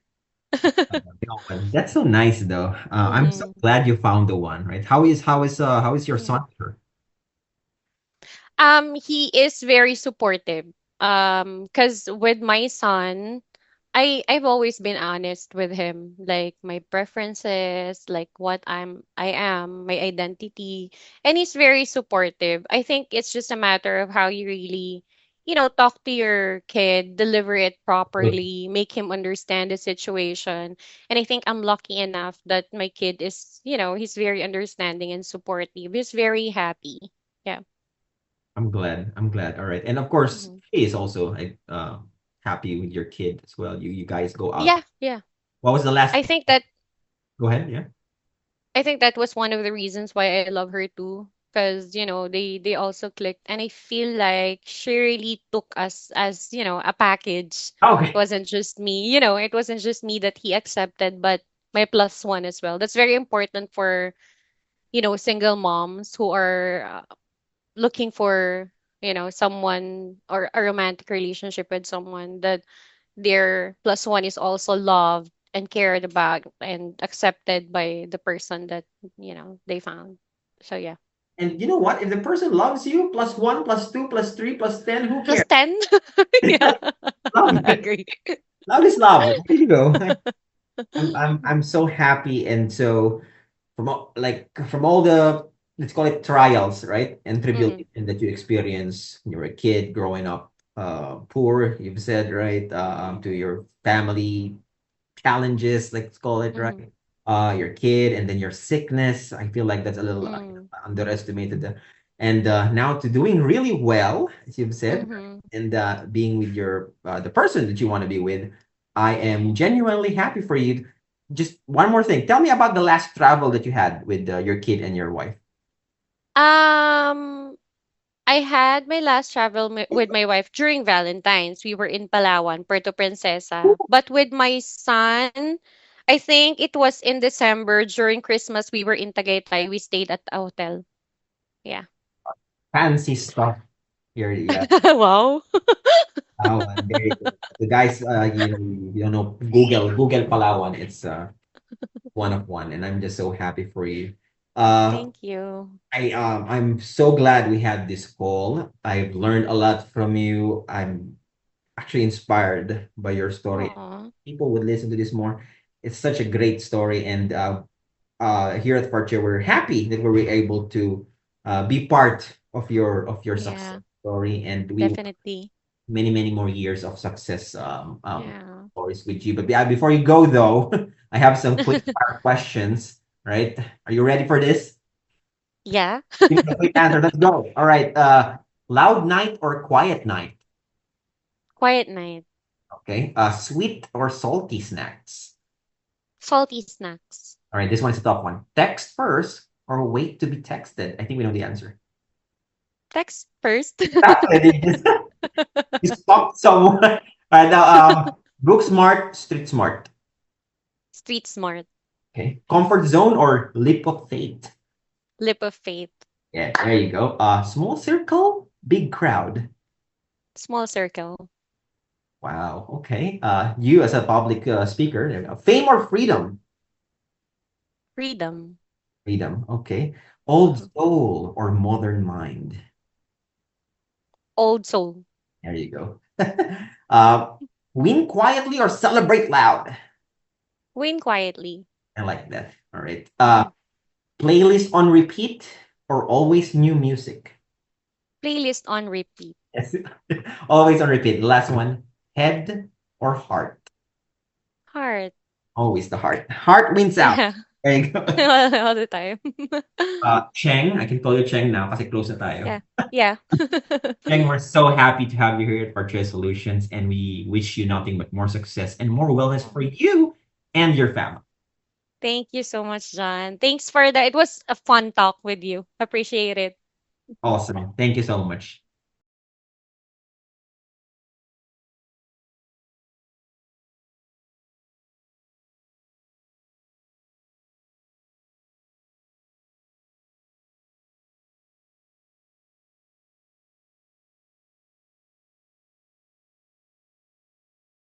know what? That's so nice though. I'm so Mm-hmm. glad you found the one, right? How is your son here? He is very supportive. Cause with my son, I've always been honest with him, like my preferences, like what I am, my identity, and he's very supportive. I think it's just a matter of how you really, talk to your kid, deliver it properly, make him understand the situation. And I think I'm lucky enough that my kid is, he's very understanding and supportive. He's very happy. Yeah. I'm glad. I'm glad. All right. And of course, Mm-hmm. he is also like happy with your kid as well. You guys go out. Yeah, yeah. What was the last? I think that Go ahead. Yeah. I think that was one of the reasons why I love her too. Because, they also clicked, and I feel like she really took us as, a package. It Okay. wasn't just me, it wasn't just me that he accepted, but my plus one as well. That's very important for, single moms who are looking for, someone, or a romantic relationship with someone, that their plus one is also loved and cared about and accepted by the person that they found. So yeah. And you know what? If the person loves you, plus one, plus two, plus three, plus 10, who Plus cares? 10. Yeah. Love. Agree. Love is love. There you go. I'm so happy, and so from all the, let's call it, trials, right, and Mm-hmm. tribulation that you experience when you were a kid growing up, poor, you've said, right, to your family challenges, let's call it, Mm-hmm. right, your kid, and then your sickness. I feel like that's a little Mm-hmm. underestimated, and now to doing really well, as you've said, Mm-hmm. and being with your the person that you want to be with. I am genuinely happy for you. Just one more thing. Tell me about the last travel that you had with your kid and your wife. um I had my last travel with my wife during Valentine's. We were in Palawan, Puerto Princesa. But with my son, I think it was in December during Christmas. We were in Tagaytay. We stayed at a hotel. Yeah. Fancy stuff here. Yeah. Wow. Oh, very good. The guys, you don't know, Google Palawan. It's one of one, and I'm just so happy for you. Uh, Thank you. I'm so glad we had this call. I've learned a lot from you. I'm actually inspired by your story. Aw. People would listen to this more. It's such a great story, and here at Fortune, we're happy that we were able to be part of your success Yeah, story, and we definitely. many more years of success Yeah. stories with you. But yeah, before you go though, I have some quick fire questions. Right? Are you ready for this? Yeah. Give me a quick answer. Let's go. All right. Loud night or quiet night? Quiet night. Okay. Sweet or salty snacks? Salty snacks. All right. This one's a tough one. Text first or wait to be texted? I think we know the answer. Text first. Exactly. You stalked someone. All right. Now, book smart, street smart. Street smart. Okay. Comfort zone or leap of faith? Lip of faith. Yeah, there you go. Small circle, big crowd. Small circle. Wow. Okay. You as a public speaker, there you go. Fame or freedom? Freedom. Freedom. Okay. Old soul or modern mind? Old soul. There you go. uh, win quietly or celebrate loud. Win quietly. I like that. All right. Mhm. Playlist on repeat or always new music? Playlist on repeat. Yes. Always on repeat. Last one. Head or heart? Heart. Always the heart. Heart wins out. Yeah. There you go. All the time. Cheng, I can call you Cheng now kasi close na tayo. Yeah. Yeah. Cheng, we're so happy to have you here at Portrait Solutions, and we wish you nothing but more success and more wellness for you and your family. Thank you so much, John. Thanks for that. It was a fun talk with you. Appreciate it. Awesome. Thank you so much.